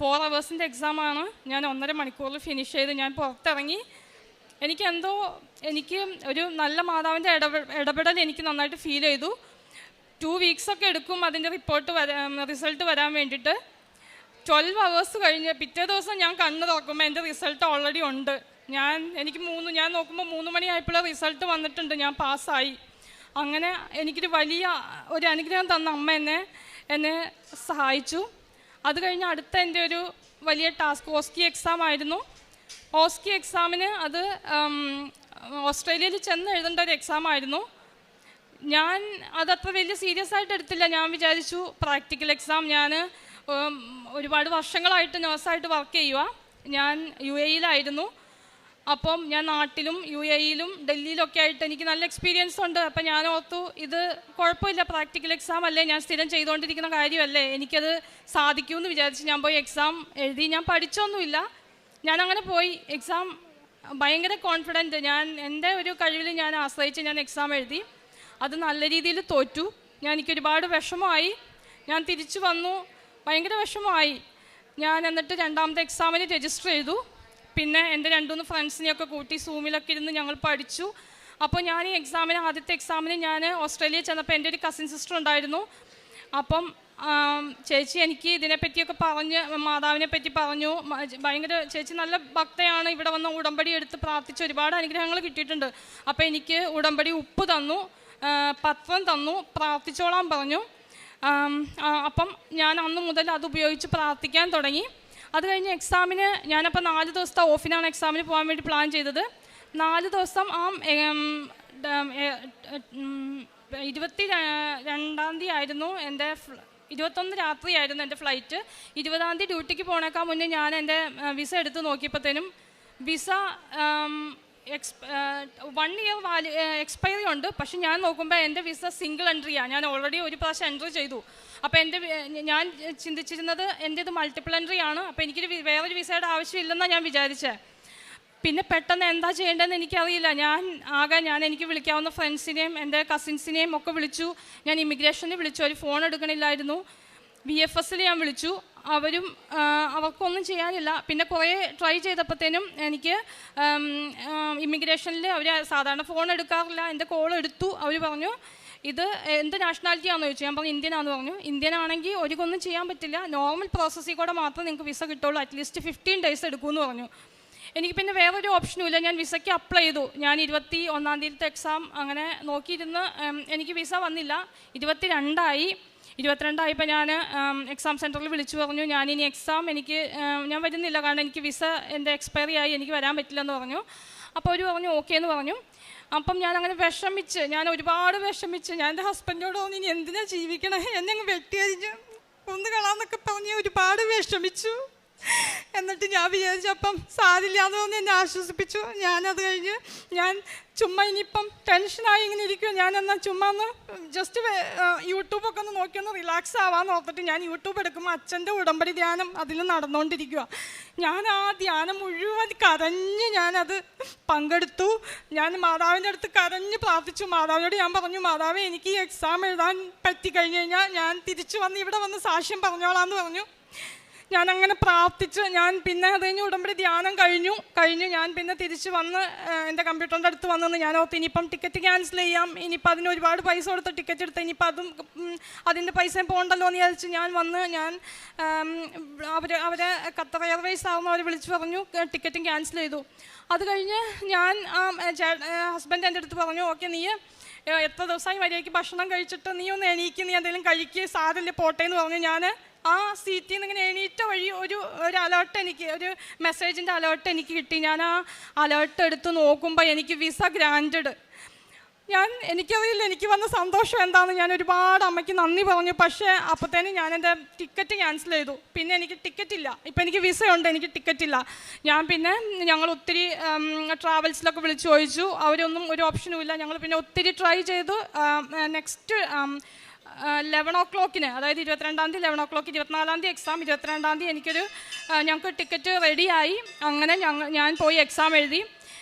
4 hours എക്സാമാണ്. ഞാൻ 1.5 മണിക്കൂറിൽ ഫിനിഷ് ചെയ്ത് ഞാൻ പുറത്തിറങ്ങി. എനിക്ക് ഒരു നല്ല മാതാവിൻ്റെ ഇടപെടൽ എനിക്ക് നന്നായിട്ട് ഫീൽ ചെയ്തു. 2 വീക്സൊക്കെ എടുക്കും അതിൻ്റെ റിസൾട്ട് വരാൻ വേണ്ടിയിട്ട്. 12 hours കഴിഞ്ഞ് പിറ്റേ ദിവസം ഞാൻ കണ്ണ് തുറക്കുമ്പോൾ എൻ്റെ റിസൾട്ട് ഓൾറെഡി ഉണ്ട്. ഞാൻ നോക്കുമ്പോൾ 3 മണിയായപ്പോൾ റിസൾട്ട് വന്നിട്ടുണ്ട്, ഞാൻ പാസ്സായി. അങ്ങനെ എനിക്കൊരു വലിയ ഒരു അനുഗ്രഹം തന്ന അമ്മ എന്നെ സഹായിച്ചു. അത് കഴിഞ്ഞ് അടുത്ത എൻ്റെ ഒരു വലിയ ടാസ്ക് ഓസ്കി എക്സാം ആയിരുന്നു. ഓസ്കി എക്സാമിന് അത് ഓസ്ട്രേലിയയിൽ ചെന്ന് എഴുതേണ്ട ഒരു എക്സാം ആയിരുന്നു. ഞാൻ അതത്ര വലിയ സീരിയസ് ആയിട്ട് എടുത്തില്ല. ഞാൻ വിചാരിച്ചു പ്രാക്ടിക്കൽ എക്സാം. ഞാൻ ഒരുപാട് വർഷങ്ങളായിട്ട് നഴ്സായിട്ട് വർക്ക് ചെയ്യുക. ഞാൻ UAE-യിലായിരുന്നു. അപ്പം ഞാൻ നാട്ടിലും UAE-യിലും ഡൽഹിയിലൊക്കെ ആയിട്ട് എനിക്ക് നല്ല എക്സ്പീരിയൻസ് ഉണ്ട്. അപ്പം ഞാൻ ഓർത്തു ഇത് കുഴപ്പമില്ല, പ്രാക്ടിക്കൽ എക്സാം അല്ലേ, ഞാൻ സ്ഥിരം ചെയ്തുകൊണ്ടിരിക്കുന്ന കാര്യമല്ലേ, എനിക്കത് സാധിക്കുമെന്ന് വിചാരിച്ച് ഞാൻ പോയി എക്സാം എഴുതി. ഞാൻ പഠിച്ചൊന്നുമില്ല, ഞാൻ അങ്ങനെ പോയി എക്സാം ഭയങ്കര കോൺഫിഡൻറ്റ്. എൻ്റെ ഒരു കഴിവിൽ ഞാൻ ആശ്രയിച്ച് ഞാൻ എക്സാം എഴുതി. അത് നല്ല രീതിയിൽ തോറ്റു. എനിക്കൊരുപാട് വിഷമമായി. ഞാൻ തിരിച്ചു വന്നു, ഭയങ്കര വിഷമമായി. ഞാൻ എന്നിട്ട് രണ്ടാമത്തെ എക്സാമിന് രജിസ്റ്റർ ചെയ്തു. പിന്നെ എൻ്റെ 2-3 ഫ്രണ്ട്സിനെയൊക്കെ കൂട്ടി സൂമിലൊക്കെ ഇരുന്ന് ഞങ്ങൾ പഠിച്ചു. അപ്പോൾ ഞാൻ ഈ ആദ്യത്തെ എക്സാമിന് ഞാൻ ഓസ്ട്രേലിയയിൽ ചെന്നപ്പോൾ എൻ്റെ ഒരു കസിൻ സിസ്റ്റർ ഉണ്ടായിരുന്നു. അപ്പം ചേച്ചി എനിക്ക് ഇതിനെപ്പറ്റിയൊക്കെ മാതാവിനെ പറ്റി പറഞ്ഞു. ഭയങ്കര ചേച്ചി നല്ല ഭക്തയാണ്, ഇവിടെ വന്ന് ഉടമ്പടി എടുത്ത് പ്രാർത്ഥിച്ച് ഒരുപാട് അനുഗ്രഹങ്ങൾ കിട്ടിയിട്ടുണ്ട്. അപ്പോൾ എനിക്ക് ഉടമ്പടി ഉപ്പ് തന്നു, പത്രം തന്നു, പ്രാർത്ഥിച്ചോളാൻ പറഞ്ഞു. അപ്പം ഞാൻ അന്ന് മുതൽ അത് ഉപയോഗിച്ച് പ്രാർത്ഥിക്കാൻ തുടങ്ങി. അത് കഴിഞ്ഞ് എക്സാമിന് ഞാനപ്പോൾ 4 ദിവസത്തെ ഓഫിനാണ് എക്സാമിന് പോകാൻ വേണ്ടി പ്ലാൻ ചെയ്തത്. 4 ദിവസം 22-ാം തീയതി ആയിരുന്നു എൻ്റെ 21 രാത്രിയായിരുന്നു എൻ്റെ ഫ്ലൈറ്റ്. 20-ാം തീയതി ഡ്യൂട്ടിക്ക് പോണേക്കാൾ മുന്നേ ഞാൻ എൻ്റെ വിസ എടുത്ത് നോക്കിയപ്പോഴത്തേനും വിസ 1 ഇയർ എക്സ്പയറി ഉണ്ട്. പക്ഷെ ഞാൻ നോക്കുമ്പോൾ എൻ്റെ വിസ സിംഗിൾ എൻട്രിയാണ്. ഞാൻ ഓൾറെഡി ഒരു പ്രാവശ്യം എൻട്രി ചെയ്തു. അപ്പോൾ ഞാൻ ചിന്തിച്ചിരുന്നത് എൻ്റേത് മൾട്ടിപ്പിൾ എൻട്രി ആണ്. അപ്പോൾ എനിക്കൊരു വേറൊരു വിസയുടെ ആവശ്യമില്ലെന്നാണ് ഞാൻ വിചാരിച്ചത്. പിന്നെ പെട്ടെന്ന് എന്താ ചെയ്യേണ്ടതെന്ന് എനിക്കറിയില്ല. എനിക്ക് വിളിക്കാവുന്ന ഫ്രണ്ട്സിനെയും എൻ്റെ കസിൻസിനെയും ഒക്കെ വിളിച്ചു. ഞാൻ ഇമിഗ്രേഷനിൽ വിളിച്ചു, ഒരു ഫോൺ എടുക്കണില്ലായിരുന്നു. VFSൽ ഞാൻ വിളിച്ചു, അവർക്കൊന്നും ചെയ്യാനില്ല. പിന്നെ കുറേ ട്രൈ ചെയ്തപ്പോഴത്തേനും എനിക്ക് ഇമിഗ്രേഷനിൽ അവർ സാധാരണ ഫോൺ എടുക്കാറില്ല. എൻ്റെ കോൾ എടുത്തു. അവർ പറഞ്ഞു ഇത് എന്ത് നാഷണാലിറ്റി ആണെന്ന് ചോദിച്ചു. ഞാൻ പറഞ്ഞു ഇന്ത്യൻ ആണെന്ന് പറഞ്ഞു. ഇന്ത്യൻ ആണെങ്കിൽ ഒന്നും ചെയ്യാൻ പറ്റില്ല, നോർമൽ പ്രോസസ്സിൽ കൂടെ മാത്രമേ നിങ്ങൾക്ക് വിസ കിട്ടുള്ളൂ, അറ്റ്ലീസ്റ്റ് 15 days എടുക്കുമെന്ന് പറഞ്ഞു. എനിക്ക് പിന്നെ വേറൊരു ഓപ്ഷനും ഇല്ല. ഞാൻ വിസയ്ക്ക് അപ്ലൈ ചെയ്തു. ഞാൻ 21-ാം തീയതിത്തെ എക്സാം അങ്ങനെ നോക്കിയിരുന്ന് എനിക്ക് വിസ വന്നില്ല. 22-ആയി. 22-ആയപ്പോൾ ഞാൻ എക്സാം സെൻറ്ററിൽ വിളിച്ചു പറഞ്ഞു ഞാനിനി എക്സാം ഞാൻ വരുന്നില്ല, കാരണം എനിക്ക് വിസ എൻ്റെ എക്സ്പയറി ആയി, എനിക്ക് വരാൻ പറ്റില്ലെന്ന് പറഞ്ഞു. അപ്പോൾ അവർ പറഞ്ഞു ഓക്കെ എന്ന് പറഞ്ഞു. അപ്പം ഞാൻ അങ്ങനെ ഞാൻ ഒരുപാട് വിഷമിച്ച് ഞാൻ എൻ്റെ ഹസ്ബൻഡോട് തോന്നി ഇനി എന്തിനാ ജീവിക്കണേ, എന്നെ അങ്ങ് വെട്ടിയരിഞ്ഞ് കൊന്നുകളാന്നൊക്കെ പറഞ്ഞ് ഒരുപാട് വിഷമിച്ചു. എന്നിട്ട് ഞാൻ വിചാരിച്ചു അപ്പം സാരില്ലാന്ന് തോന്നി എന്നെ ആശ്വസിപ്പിച്ചു. ഞാനത് കഴിഞ്ഞ് ഞാൻ ചുമ്മാ ഇനിയിപ്പം ടെൻഷനായി ഇങ്ങനെ ഇരിക്കുമോ, ഞാനെന്നാൽ ചുമ്മാ ഒന്ന് ജസ്റ്റ് യൂട്യൂബൊക്കെ ഒന്ന് നോക്കിയൊന്ന് റിലാക്സ് ആവാന്ന് ഓർത്തിട്ട് ഞാൻ യൂട്യൂബ് എടുക്കുമ്പോൾ അച്ഛൻ്റെ ഉടമ്പടി ധ്യാനം അതിൽ നടന്നുകൊണ്ടിരിക്കുക. ഞാൻ ആ ധ്യാനം മുഴുവൻ കരഞ്ഞ് ഞാനത് പങ്കെടുത്തു. ഞാൻ മാതാവിൻ്റെ അടുത്ത് കരഞ്ഞ് പ്രാർത്ഥിച്ചു. മാതാവിനോട് ഞാൻ പറഞ്ഞു മാതാവേ എനിക്ക് ഈ എക്സാം എഴുതാൻ പറ്റിക്കഴിഞ്ഞ് കഴിഞ്ഞാൽ ഞാൻ തിരിച്ചു വന്ന് ഇവിടെ വന്ന് സാക്ഷ്യം പറഞ്ഞോളാന്ന് പറഞ്ഞു. ഞാനങ്ങനെ പ്രാർത്ഥിച്ച് പിന്നെ അത് കഴിഞ്ഞ് ഉടമ്പടി ധ്യാനം കഴിഞ്ഞു ഞാൻ പിന്നെ തിരിച്ച് വന്ന് എൻ്റെ കമ്പ്യൂട്ടറിൻ്റെ അടുത്ത് വന്നെന്ന് ഞാൻ ഓർത്ത് ഇനിയിപ്പം ടിക്കറ്റ് ക്യാൻസൽ ചെയ്യാം, ഇനിയിപ്പോൾ അതിന് ഒരുപാട് പൈസ കൊടുത്ത് ടിക്കറ്റ് എടുത്ത് ഇനിയിപ്പോൾ അതിൻ്റെ പൈസയും പോകണ്ടല്ലോ എന്ന് വിചാരിച്ച് ഞാൻ അവരെ ഖത്തർ എയർവേസ് ആവുന്ന അവർ വിളിച്ച് പറഞ്ഞു ടിക്കറ്റും ക്യാൻസൽ ചെയ്തു. അത് കഴിഞ്ഞ് ഞാൻ ഹസ്ബൻഡ് എൻ്റെ അടുത്ത് പറഞ്ഞു ഓക്കെ നീ എത്ര ദിവസമായി മര്യാദയ്ക്ക് ഭക്ഷണം കഴിച്ചിട്ട് നീ ഒന്ന് എണീക്ക്, നീ എന്തെങ്കിലും കഴിക്കുക, സാരമില്ല പോട്ടെ എന്ന് പറഞ്ഞു. ഞാൻ ആ സീറ്റിൽ നിന്ന് ഇങ്ങനെ എണീറ്റ വഴി ഒരു അലേർട്ട് ഒരു മെസ്സേജിൻ്റെ അലേർട്ട് എനിക്ക് കിട്ടി. ഞാൻ ആ അലേർട്ട് എടുത്ത് നോക്കുമ്പോൾ എനിക്ക് വിസ ഗ്രാൻറ്റഡ്. എനിക്കറിയില്ല എനിക്ക് വന്ന സന്തോഷം എന്താണെന്ന്. ഞാൻ ഒരുപാട് അമ്മയ്ക്ക് നന്ദി പറഞ്ഞു. പക്ഷേ അപ്പോഴത്തേനും ഞാൻ എൻ്റെ ടിക്കറ്റ് ക്യാൻസൽ ചെയ്തു. പിന്നെ എനിക്ക് ടിക്കറ്റ് ഇല്ല. ഇപ്പം എനിക്ക് വിസ ഉണ്ട്, എനിക്ക് ടിക്കറ്റ് ഇല്ല. ഞങ്ങൾ ഒത്തിരി ട്രാവൽസിലൊക്കെ വിളിച്ചു ചോദിച്ചു, അവരൊന്നും ഒരു ഓപ്ഷനും ഇല്ല. ഞങ്ങൾ പിന്നെ ഒത്തിരി ട്രൈ ചെയ്തു. നെക്സ്റ്റ് 11 o'clock, അതായത് 22-ാം തീയതി 11 o'clock, 24-ാം തീയതി എക്സാം, 22-ാം തീയതി ഞങ്ങൾക്ക് ടിക്കറ്റ് റെഡിയായി. അങ്ങനെ ഞാൻ പോയി എക്സാം എഴുതി.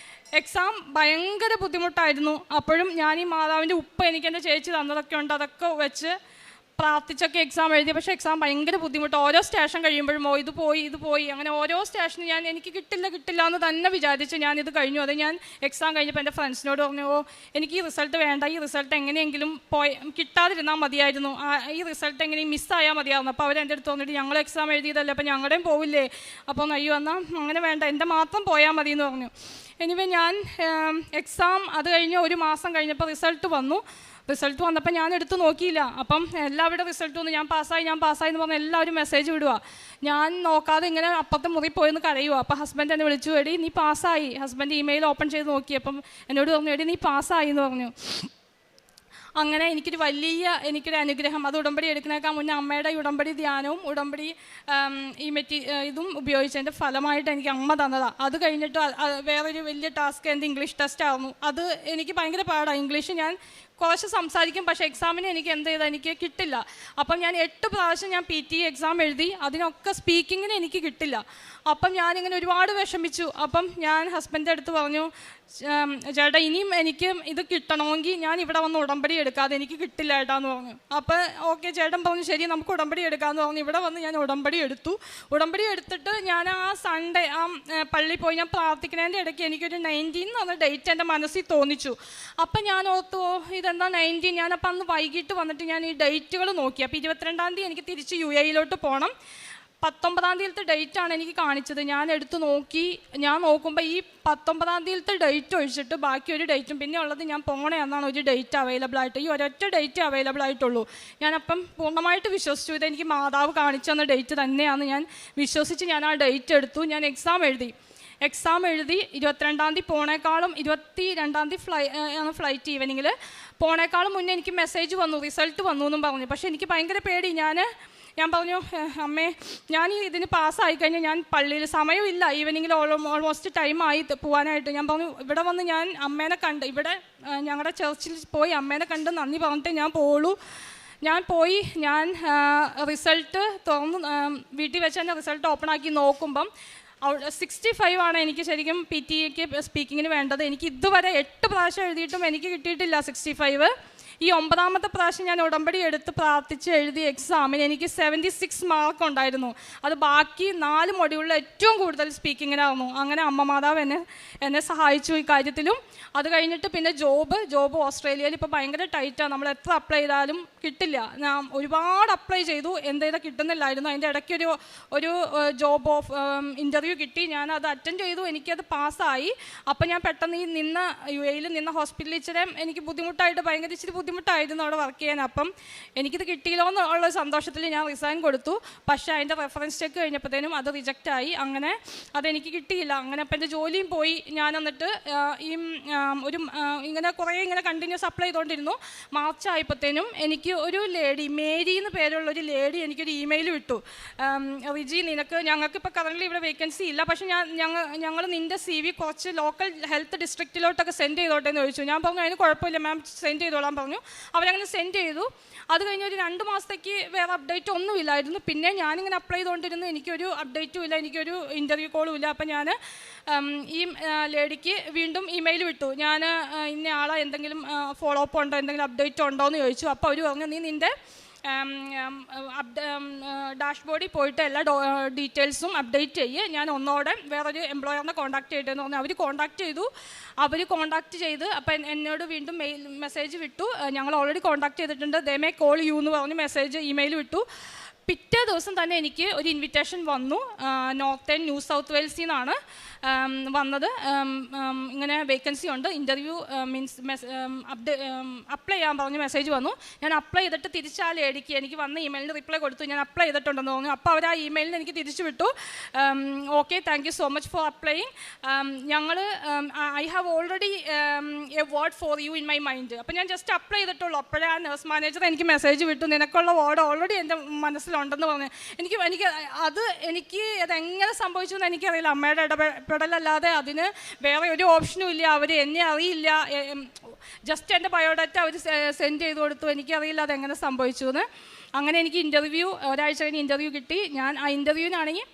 എക്സാം ഭയങ്കര ബുദ്ധിമുട്ടായിരുന്നു. അപ്പോഴും ഞാൻ ഈ മാതാവിൻ്റെ ഉപ്പ് എനിക്ക് എൻ്റെ ചേച്ചി തന്നതൊക്കെ ഉണ്ട്, അതൊക്കെ വെച്ച് പ്രാർത്ഥിച്ചൊക്കെ എക്സാം എഴുതി. പക്ഷേ എക്സാം ഭയങ്കര ബുദ്ധിമുട്ട്. ഓരോ സ്റ്റേഷൻ കഴിയുമ്പോഴും ഇത് പോയി അങ്ങനെ ഓരോ സ്റ്റേഷനും എനിക്ക് കിട്ടില്ല എന്ന് തന്നെ വിചാരിച്ച് ഞാനിത് കഴിഞ്ഞു. അത് ഞാൻ എക്സാം കഴിഞ്ഞപ്പോൾ എൻ്റെ ഫ്രണ്ട്സിനോട് പറഞ്ഞു, എനിക്ക് ഈ റിസൾട്ട് വേണ്ട, ഈ റിസൾട്ട് എങ്ങനെയെങ്കിലും കിട്ടാതിരുന്നാൽ മതിയായിരുന്നു, ഈ റിസൾട്ട് എങ്ങനെയും മിസ്സായാൽ മതിയായിരുന്നു. അപ്പോൾ അവരെൻ്റെ അടുത്ത് വന്നിട്ട് ഞങ്ങൾ എക്സാം എഴുതിയതല്ലേ, അപ്പോൾ ഞങ്ങളുടെയും പോവില്ലേ, അപ്പോൾ അയ്യോ എന്നാൽ അങ്ങനെ വേണ്ട, എൻ്റെ മാത്രം പോയാൽ മതി എന്ന് പറഞ്ഞു. എനിവേ ഞാൻ എക്സാം അത് കഴിഞ്ഞ് ഒരു മാസം കഴിഞ്ഞപ്പോൾ റിസൾട്ട് വന്നപ്പോൾ ഞാൻ എടുത്ത് നോക്കിയില്ല. അപ്പം എല്ലാവരുടെ റിസൾട്ട് വന്നു, ഞാൻ പാസ്സായി എന്ന് പറഞ്ഞ് എല്ലാവരും മെസ്സേജ് വിടുക. ഞാൻ നോക്കാതെ ഇങ്ങനെ അപ്പുറത്തെ മുറി പോയെന്ന് കരയുക. അപ്പോൾ ഹസ്ബൻഡ് എന്നെ വിളിച്ചു, എടി നീ പാസ്സായി. ഹസ്ബൻഡ് ഇമെയിൽ ഓപ്പൺ ചെയ്ത് നോക്കി, അപ്പം എന്നോട് പറഞ്ഞു, എടി നീ പാസ്സായി എന്ന് പറഞ്ഞു. അങ്ങനെ എനിക്കൊരു അനുഗ്രഹം. അത് ഉടമ്പടി എടുക്കുന്നേക്കാൾ മുന്നേ അമ്മയുടെ ഉടമ്പടി ധ്യാനവും ഉടമ്പടി ഇതും ഉപയോഗിച്ചതിൻ്റെ ഫലമായിട്ട് എനിക്ക് അമ്മ തന്നതാണ്. അത് കഴിഞ്ഞിട്ട് വേറൊരു വലിയ ടാസ്ക് എൻ്റെ ഇംഗ്ലീഷ് ടെസ്റ്റ് ആയിരുന്നു. അത് എനിക്ക് ഭയങ്കര പാടാണ്. ഇംഗ്ലീഷ് ഞാൻ കുറച്ച് സംസാരിക്കും, പക്ഷേ എക്സാമിന് എനിക്ക് കിട്ടില്ല. അപ്പം ഞാൻ 8 പ്രാവശ്യം ഞാൻ PT എക്സാം എഴുതി, അതിനൊക്കെ സ്പീക്കിങ്ങിന് എനിക്ക് കിട്ടില്ല. അപ്പം ഞാനിങ്ങനെ ഒരുപാട് വിഷമിച്ചു. അപ്പം ഞാൻ ഹസ്ബൻഡിൻ്റെ അടുത്ത് പറഞ്ഞു, ചേട്ടാ ഇനിയും എനിക്ക് ഇത് കിട്ടണമെങ്കിൽ ഞാൻ ഇവിടെ വന്ന് ഉടമ്പടി എടുക്കാതെ എനിക്ക് കിട്ടില്ല ഏട്ടാന്ന് പറഞ്ഞു. അപ്പം ഓക്കെ ചേട്ടൻ പറഞ്ഞു, ശരി നമുക്ക് ഉടമ്പടി എടുക്കാമെന്ന് പറഞ്ഞു. ഇവിടെ വന്ന് ഞാൻ ഉടമ്പടി എടുത്തിട്ട് ഞാൻ ആ സൺഡേ പള്ളിയിൽ പോയി ഞാൻ പ്രാർത്ഥിക്കുന്നതിൻ്റെ ഇടയ്ക്ക് എനിക്കൊരു 19 എന്ന് പറഞ്ഞ ഡേറ്റ് എൻ്റെ മനസ്സിൽ തോന്നിച്ചു. അപ്പം ഞാൻ ഓർത്തു, ഇതെന്താ 19? ഞാനപ്പം അന്ന് വൈകിട്ട് വന്നിട്ട് ഞാൻ ഈ ഡേറ്റുകൾ നോക്കി. അപ്പോൾ 22-ാം തീയതി എനിക്ക് തിരിച്ച് UAE പോകണം. 19-ാം തീയതിയിലത്തെ ഡേറ്റാണ് എനിക്ക് കാണിച്ചത്. ഞാൻ എടുത്ത് നോക്കി, ഞാൻ നോക്കുമ്പോൾ ഈ 19-ാം തീയതിയിലത്തെ ഡേറ്റ് ഒഴിച്ചിട്ട് ബാക്കി ഒരു ഡേറ്റും പിന്നെ ഉള്ളത് ഞാൻ പോകണേ എന്നാണ് ഒരു ഡേറ്റ് അവൈലബിൾ ആയിട്ട്. ഈ ഒരൊറ്റ ഡേറ്റ് അവൈലബിൾ ആയിട്ടുള്ളൂ. ഞാനപ്പം പൂർണ്ണമായിട്ട് വിശ്വസിച്ചു, ഇതെനിക്ക് മാതാവ് കാണിച്ചു തന്ന ഡേറ്റ് തന്നെയാണ്. ഞാൻ വിശ്വസിച്ച് ഞാൻ ആ ഡേറ്റ് എടുത്തു. ഞാൻ എക്സാം എഴുതി 22-ാം തീയതി പോണേക്കാളും 22-ാം തീയതി ഫ്ലൈറ്റ് ഈവനിങ്ങിൽ പോണേക്കാളും മുന്നേ എനിക്ക് മെസ്സേജ് വന്നു, റിസൾട്ട് വന്നു എന്നും പറഞ്ഞു. പക്ഷേ എനിക്ക് ഭയങ്കര പേടി. ഞാൻ പറഞ്ഞു, അമ്മേ ഞാൻ ഇതിന് പാസ്സായി കഴിഞ്ഞാൽ ഞാൻ പള്ളിയിൽ സമയമില്ല, ഈവനിങ്ങിൽ ഓൾമോസ്റ്റ് ടൈമായി പോകാനായിട്ട്. ഞാൻ പറഞ്ഞു, ഇവിടെ വന്ന് ഞാൻ അമ്മേനെ കണ്ട്, ഇവിടെ ഞങ്ങളുടെ ചർച്ചിൽ പോയി അമ്മേനെ കണ്ട് നന്ദി പറഞ്ഞിട്ടേ ഞാൻ പോവുള്ളൂ. ഞാൻ റിസൾട്ട് തുറന്ന് വീട്ടിൽ വെച്ച് തന്നെ റിസൾട്ട് ഓപ്പൺ ആക്കി നോക്കുമ്പം 65 ആണ് എനിക്ക് ശരിക്കും PTക്ക് സ്പീക്കിങ്ങിന് വേണ്ടത്. എനിക്ക് ഇതുവരെ 8 പ്രാവശ്യം എഴുതിയിട്ടും എനിക്ക് കിട്ടിയിട്ടില്ല 65. ഈ 9ാമത്തെ പ്രാവശ്യം ഞാൻ ഉടമ്പടി എടുത്ത് പ്രാർത്ഥിച്ച് എഴുതിയ എക്സാമിന് എനിക്ക് 76 മാർക്ക് ഉണ്ടായിരുന്നു. അത് ബാക്കി 4 മൊഡ്യൂളിൽ ഏറ്റവും കൂടുതൽ സ്പീക്കിങ്ങിനായിരുന്നു. അങ്ങനെ അമ്മ മാതാവ് എന്നെ സഹായിച്ചു ഈ കാര്യത്തിലും. അത് കഴിഞ്ഞിട്ട് പിന്നെ ജോബ് ഓസ്ട്രേലിയയിൽ ഇപ്പോൾ ഭയങ്കര ടൈറ്റാണ്. നമ്മൾ എത്ര അപ്ലൈ ചെയ്താലും കിട്ടില്ല. ഞാൻ ഒരുപാട് അപ്ലൈ ചെയ്തു, എന്തെങ്കിലും കിട്ടുന്നില്ലായിരുന്നു. അതിൻ്റെ ഇടയ്ക്ക് ഒരു ജോബ് ഇൻ്റർവ്യൂ കിട്ടി. ഞാൻ അത് അറ്റൻഡ് ചെയ്തു, എനിക്കത് പാസ്സായി. അപ്പം ഞാൻ പെട്ടെന്ന് ഈ UAE നിന്ന ഹോസ്പിറ്റലിൽ എനിക്ക് ഇച്ചിരി ബുദ്ധിമുട്ടായിരുന്നു അവിടെ വർക്ക് ചെയ്യാൻ. അപ്പം എനിക്കിത് കിട്ടിയില്ലോ എന്നുള്ള സന്തോഷത്തിൽ ഞാൻ റിസൈൻ കൊടുത്തു. പക്ഷേ അതിൻ്റെ റെഫറൻസ് ചെക്ക് കഴിഞ്ഞപ്പോഴത്തേനും അത് റിജക്റ്റായി. അങ്ങനെ അതെനിക്ക് കിട്ടിയില്ല. അങ്ങനെ അപ്പം എൻ്റെ ജോലിയും പോയി. ഞാൻ എന്നിട്ട് ഇങ്ങനെ കണ്ടിന്യൂസ് അപ്ലൈ ചെയ്തുകൊണ്ടിരുന്നു. മാർച്ച് ആയപ്പോഴത്തേനും എനിക്ക് ഒരു ലേഡി, മേരി എന്ന് പേരുള്ളൊരു ലേഡി എനിക്കൊരു ഇമെയിൽ വിട്ടു. റിജി, ഞങ്ങൾക്കിപ്പോൾ കറൻ്റ് ഇവിടെ വേക്കൻസി ഇല്ല, പക്ഷേ ഞങ്ങൾ നിൻ്റെ CV കുറച്ച് ലോക്കൽ ഹെൽത്ത് ഡിസ്ട്രിക്റ്റിലോട്ടൊക്കെ സെൻഡ് ചെയ്തോട്ടെ എന്ന് ചോദിച്ചു. ഞാൻ പറഞ്ഞു, അതിന് കുഴപ്പമില്ല മാം, സെൻഡ് ചെയ്തോളാൻ പറഞ്ഞു. അവരങ്ങനെ സെൻഡ് ചെയ്തു. അത് കഴിഞ്ഞ് ഒരു 2 മാസത്തേക്ക് വേറെ അപ്ഡേറ്റ് ഒന്നുമില്ലായിരുന്നു. പിന്നെ ഞാനിങ്ങനെ അപ്ലൈ ചെയ്തുകൊണ്ടിരുന്നു, എനിക്കൊരു അപ്ഡേറ്റും ഇല്ല, എനിക്കൊരു ഇൻ്റർവ്യൂ കോളും ഇല്ല. അപ്പം ഞാൻ ഈ ലേഡിക്ക് വീണ്ടും ഇമെയിൽ വിട്ടു. ഞാൻ ഇന്ന ആളെ എന്തെങ്കിലും ഫോളോ അപ്പ് ഉണ്ടോ, എന്തെങ്കിലും അപ്ഡേറ്റ് ഉണ്ടോ എന്ന് ചോദിച്ചു. അപ്പോൾ അവർ പറഞ്ഞു, നീ നിൻ്റെ ഡാഷ്ബോർഡിൽ പോയിട്ട് എല്ലാ ഡീറ്റെയിൽസും അപ്ഡേറ്റ് ചെയ്യ്, ഞാൻ ഒന്നോടെ വേറൊരു എംപ്ലോയറിനെ കോൺടാക്ട് ചെയ്യട്ടെന്ന് പറഞ്ഞു. അവർ കോൺടാക്ട് ചെയ്ത് അപ്പം എന്നോട് വീണ്ടും മെസ്സേജ് വിട്ടു, ഞങ്ങൾ ഓൾറെഡി കോൺടാക്ട് ചെയ്തിട്ടുണ്ട്, ദേ മേ കോൾ യു എന്ന് പറഞ്ഞ് ഇമെയിൽ വിട്ടു. പിറ്റേ ദിവസം തന്നെ എനിക്ക് ഒരു ഇൻവിറ്റേഷൻ വന്നു. നോർത്തേൺ ന്യൂ സൗത്ത് വെയിൽസിൽ നിന്നാണ് വന്നത്. ഇങ്ങനെ വേക്കൻസി ഉണ്ട്, ഇൻ്റർവ്യൂ അപ്ലൈ ചെയ്യാൻ പറഞ്ഞ് മെസ്സേജ് വന്നു. ഞാൻ അപ്ലൈ ചെയ്തിട്ട് തിരിച്ച് ആ ലേഡിക്ക് എനിക്ക് വന്ന ഇമെയിലിന് റിപ്ലൈ കൊടുത്തു, ഞാൻ അപ്ലൈ ചെയ്തിട്ടുണ്ടെന്ന് തോന്നുന്നു. അപ്പോൾ അവർ ആ ഇമെയിലിന് എനിക്ക് തിരിച്ചു വിട്ടു, okay thank you so much for applying, I have already A word for you in my mind. അപ്പോൾ ഞാൻ ജസ്റ്റ് അപ്ലൈ ചെയ്തിട്ടുള്ളൂ. അപ്പോഴേ ആ നഴ്സ് മാനേജർ എനിക്ക് മെസ്സേജ് വിട്ടു, നിനക്കുള്ള വേർഡ് ഓൾറെഡി എൻ്റെ മനസ്സിലുണ്ടെന്ന് പറഞ്ഞു. എനിക്ക് അതെങ്ങനെ സംഭവിച്ചു എന്ന് എനിക്കറിയില്ല. അമ്മയുടെ ഇടപെടലല്ലാതെ അതിന് വേറെ ഒരു ഓപ്ഷനും ഇല്ല. അവർ എന്നെ അറിയില്ല, ജസ്റ്റ് എൻ്റെ ബയോഡാറ്റ അവർ സെൻഡ് ചെയ്ത് കൊടുത്തു. എനിക്കറിയില്ല അതെങ്ങനെ സംഭവിച്ചു എന്ന്. അങ്ങനെ എനിക്ക് ഒരാഴ്ച കഴിഞ്ഞ് ഇൻ്റർവ്യൂ കിട്ടി. ഞാൻ ആ ഇൻ്റർവ്യൂവിനാണെങ്കിൽ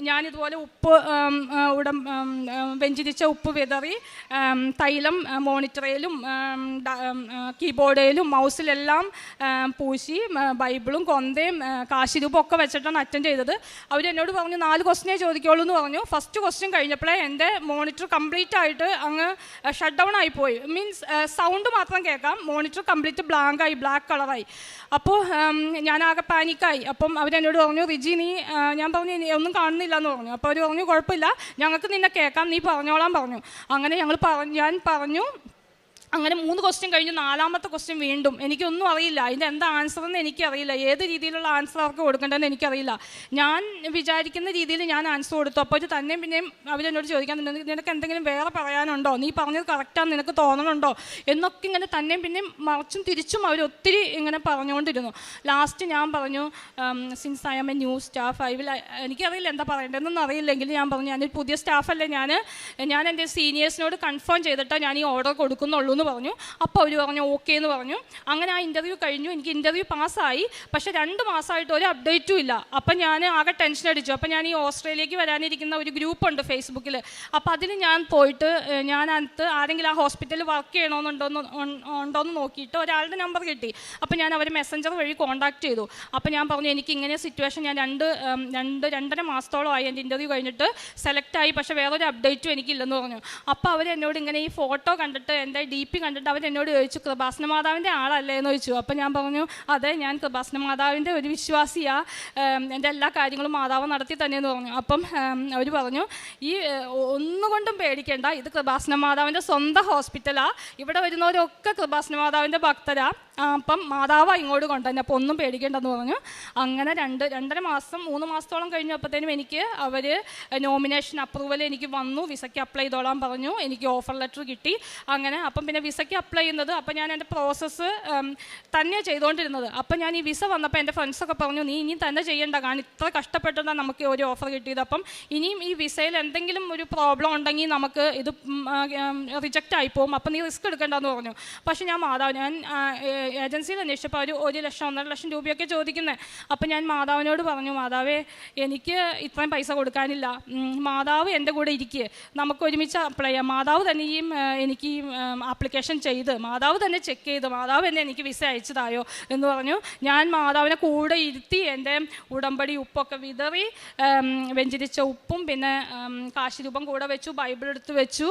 ഞാനിതുപോലെ ഉപ്പ് വെഞ്ചിരിച്ച ഉപ്പ് വിതറി തൈലം മോണിറ്ററിലും കീബോർഡിലും മൗസിലെല്ലാം പൂശി ബൈബിളും കൊന്തയും കാശിരൂപം ഒക്കെ വെച്ചിട്ടാണ് അറ്റൻഡ് ചെയ്തത്. അവരെന്നോട് പറഞ്ഞു 4 ക്വസ്റ്റ്യനേ ചോദിക്കുള്ളൂ എന്ന് പറഞ്ഞു. ഫസ്റ്റ് ക്വസ്റ്റ്യൻ കഴിഞ്ഞപ്പോഴേ എൻ്റെ മോണിറ്റർ കംപ്ലീറ്റ് ആയിട്ട് അങ്ങ് ഷട്ട് ഡൗൺ ആയിപ്പോയി. മീൻസ് സൗണ്ട് മാത്രം കേൾക്കാം, മോണിറ്റർ കംപ്ലീറ്റ് ബ്ലാങ്കായി, ബ്ലാക്ക് കളറായി. അപ്പോൾ ഞാനാകെ പാനിക്കായി. അപ്പം അവരെന്നോട് പറഞ്ഞു, റിജി നീ, ഞാൻ പറഞ്ഞു ഒന്നും കാണുന്നില്ല എന്ന് പറഞ്ഞു. അപ്പോൾ അവർ പറഞ്ഞു കുഴപ്പമില്ല, ഞങ്ങൾക്ക് നിന്നെ കേൾക്കാം, നീ പറഞ്ഞോളാൻ പറഞ്ഞു. അങ്ങനെ ഞാൻ പറഞ്ഞു. അങ്ങനെ 3 ക്വസ്റ്റ്യൻ കഴിഞ്ഞു. 4ാമത്തെ ക്വസ്റ്റ്യൻ വീണ്ടും എനിക്കൊന്നും അറിയില്ല, അതിൻ്റെ എന്താ ആൻസർ എന്ന് എനിക്കറിയില്ല, ഏത് രീതിയിലുള്ള ആൻസർ അവർക്ക് കൊടുക്കേണ്ടതെന്ന് എനിക്കറിയില്ല. ഞാൻ വിചാരിക്കുന്ന രീതിയിൽ ഞാൻ ആൻസർ കൊടുത്തു. അപ്പോൾ തന്നെ പിന്നെയും അവരെന്നോട് ചോദിക്കാൻ, നിനക്ക് എന്തെങ്കിലും വേറെ പറയാനുണ്ടോ, നീ പറഞ്ഞത് കറക്റ്റാന്ന് നിനക്ക് തോന്നണുണ്ടോ എന്നൊക്കെ ഇങ്ങനെ തന്നെയും പിന്നെയും മറിച്ചും തിരിച്ചും അവർ ഒത്തിരി ഇങ്ങനെ പറഞ്ഞുകൊണ്ടിരുന്നു. ലാസ്റ്റ് ഞാൻ പറഞ്ഞു, since I am a new staff എനിക്കറിയില്ല എന്താ പറയേണ്ടതെന്നൊന്നും അറിയില്ലെങ്കിൽ ഞാൻ പറഞ്ഞു, ഞാനൊരു പുതിയ സ്റ്റാഫല്ലേ, ഞാൻ എൻ്റെ സീനിയേഴ്സിനോട് കൺഫേം ചെയ്തിട്ടാണ് ഞാൻ ഈ ഓർഡർ കൊടുക്കുന്നുള്ളൂ എന്ന് പറഞ്ഞു. അപ്പോൾ അവർ പറഞ്ഞു ഓക്കെ എന്ന് പറഞ്ഞു. അങ്ങനെ ആ ഇൻ്റർവ്യൂ കഴിഞ്ഞു. എനിക്ക് ഇൻ്റർവ്യൂ പാസ്സായി. പക്ഷേ 2 മാസമായിട്ട് ഒരു അപ്ഡേറ്റും ഇല്ല. അപ്പം ഞാൻ ആകെ ടെൻഷൻ അടിച്ചു. അപ്പം ഞാൻ ഈ ഓസ്ട്രേലിയക്ക് വരാനിരിക്കുന്ന ഒരു ഗ്രൂപ്പുണ്ട് ഫേസ്ബുക്കിൽ. അപ്പോൾ അതിൽ ഞാൻ പോയിട്ട് ഞാനകത്ത് ആരെങ്കിലും ആ ഹോസ്പിറ്റലിൽ വർക്ക് ചെയ്യണമെന്നുണ്ടോയെന്ന് നോക്കിയിട്ട് ഒരാളുടെ നമ്പർ കിട്ടി. അപ്പം ഞാൻ അവരെ മെസ്സഞ്ചർ വഴി കോൺടാക്ട് ചെയ്തു. അപ്പം ഞാൻ പറഞ്ഞു എനിക്ക് ഇങ്ങനെ സിറ്റുവേഷൻ, ഞാൻ 2.5 മാസത്തോളമായി എൻ്റെ ഇൻ്റർവ്യൂ കഴിഞ്ഞിട്ട് സെലക്റ്റായി, പക്ഷേ വേറൊരു അപ്ഡേറ്റും എനിക്കില്ലെന്ന് പറഞ്ഞു. അപ്പോൾ അവരെന്നോട് ഇങ്ങനെ ഈ ഫോട്ടോ കണ്ടിട്ട് എൻ്റെ DP കണ്ടിട്ട് അവരെന്നോട് ചോദിച്ചു, കൃപാസന മാതാവിൻ്റെ ആളല്ലേ എന്ന് ചോദിച്ചു. അപ്പം ഞാൻ പറഞ്ഞു അതെ, ഞാൻ കൃപാസന മാതാവിൻ്റെ ഒരു വിശ്വാസിയാണ്, എൻ്റെ എല്ലാ കാര്യങ്ങളും മാതാവ് നടത്തി തന്നെയെന്ന് പറഞ്ഞു. അപ്പം അവർ പറഞ്ഞു ഈ ഒന്നുകൊണ്ടും പേടിക്കേണ്ട, ഇത് കൃപാസന മാതാവിൻ്റെ സ്വന്തം ഹോസ്പിറ്റലാണ്, ഇവിടെ വരുന്നവരൊക്കെ കൃപാസന മാതാവിൻ്റെ ഭക്തരാണ്, അപ്പം മാതാവ് ഇങ്ങോട്ട് കൊണ്ടുതന്നെ, അപ്പോൾ ഒന്നും പേടിക്കേണ്ടെന്ന് പറഞ്ഞു. അങ്ങനെ 2.5 മാസം 3 മാസത്തോളം കഴിഞ്ഞപ്പോഴത്തേനും എനിക്ക് അവർ നോമിനേഷൻ അപ്രൂവൽ എനിക്ക് വന്നു. വിസയ്ക്ക് അപ്ലൈ ചെയ്തോളാൻ പറഞ്ഞു. എനിക്ക് ഓഫർ ലെറ്റർ കിട്ടി. അങ്ങനെ അപ്പം പിന്നെ വിസയ്ക്ക് അപ്ലൈ ചെയ്യുന്നത്, അപ്പം ഞാൻ എൻ്റെ പ്രോസസ്സ് തന്നെ ചെയ്തുകൊണ്ടിരുന്നത്. അപ്പം ഞാൻ ഈ വിസ വന്നപ്പോൾ എൻ്റെ ഫ്രണ്ട്സൊക്കെ പറഞ്ഞു നീ ഇനി തന്നെ ചെയ്യേണ്ട, കാരണം ഇത്ര കഷ്ടപ്പെട്ടാണ് നമുക്ക് ഒരു ഓഫർ കിട്ടിയത്, അപ്പം ഇനിയും ഈ വിസയിൽ എന്തെങ്കിലും ഒരു പ്രോബ്ലം ഉണ്ടെങ്കിൽ നമുക്ക് ഇത് റിജക്റ്റ് ആയിപ്പോവും, അപ്പം നീ റിസ്ക് എടുക്കേണ്ടെന്ന് പറഞ്ഞു. പക്ഷേ ഞാൻ ഏജൻസിയിൽ അന്വേഷിച്ചപ്പോൾ അവർ 1 ലക്ഷം 1.5 ലക്ഷം രൂപയൊക്കെ ചോദിക്കുന്നത്. അപ്പം ഞാൻ മാതാവിനോട് പറഞ്ഞു, മാതാവേ എനിക്ക് ഇത്രയും പൈസ കൊടുക്കാനില്ല, മാതാവ് എൻ്റെ കൂടെ ഇരിക്കുക, നമുക്ക് ഒരുമിച്ച് അപ്ലൈ ചെയ്യാം. മാതാവ് തന്നെ എനിക്ക് ഈ ആപ്ലിക്കേഷൻ ചെയ്ത് മാതാവ് തന്നെ ചെക്ക് ചെയ്ത് മാതാവ് തന്നെ എനിക്ക് വിസ അയച്ചതായോ എന്ന് പറഞ്ഞു. ഞാൻ മാതാവിനെ കൂടെ ഇരുത്തി എൻ്റെ ഉടമ്പടി ഉപ്പൊക്കെ വിതറി, വെഞ്ചരിച്ച ഉപ്പും പിന്നെ കാശിരൂപം കൂടെ വെച്ചു, ബൈബിൾ എടുത്ത് വെച്ചു,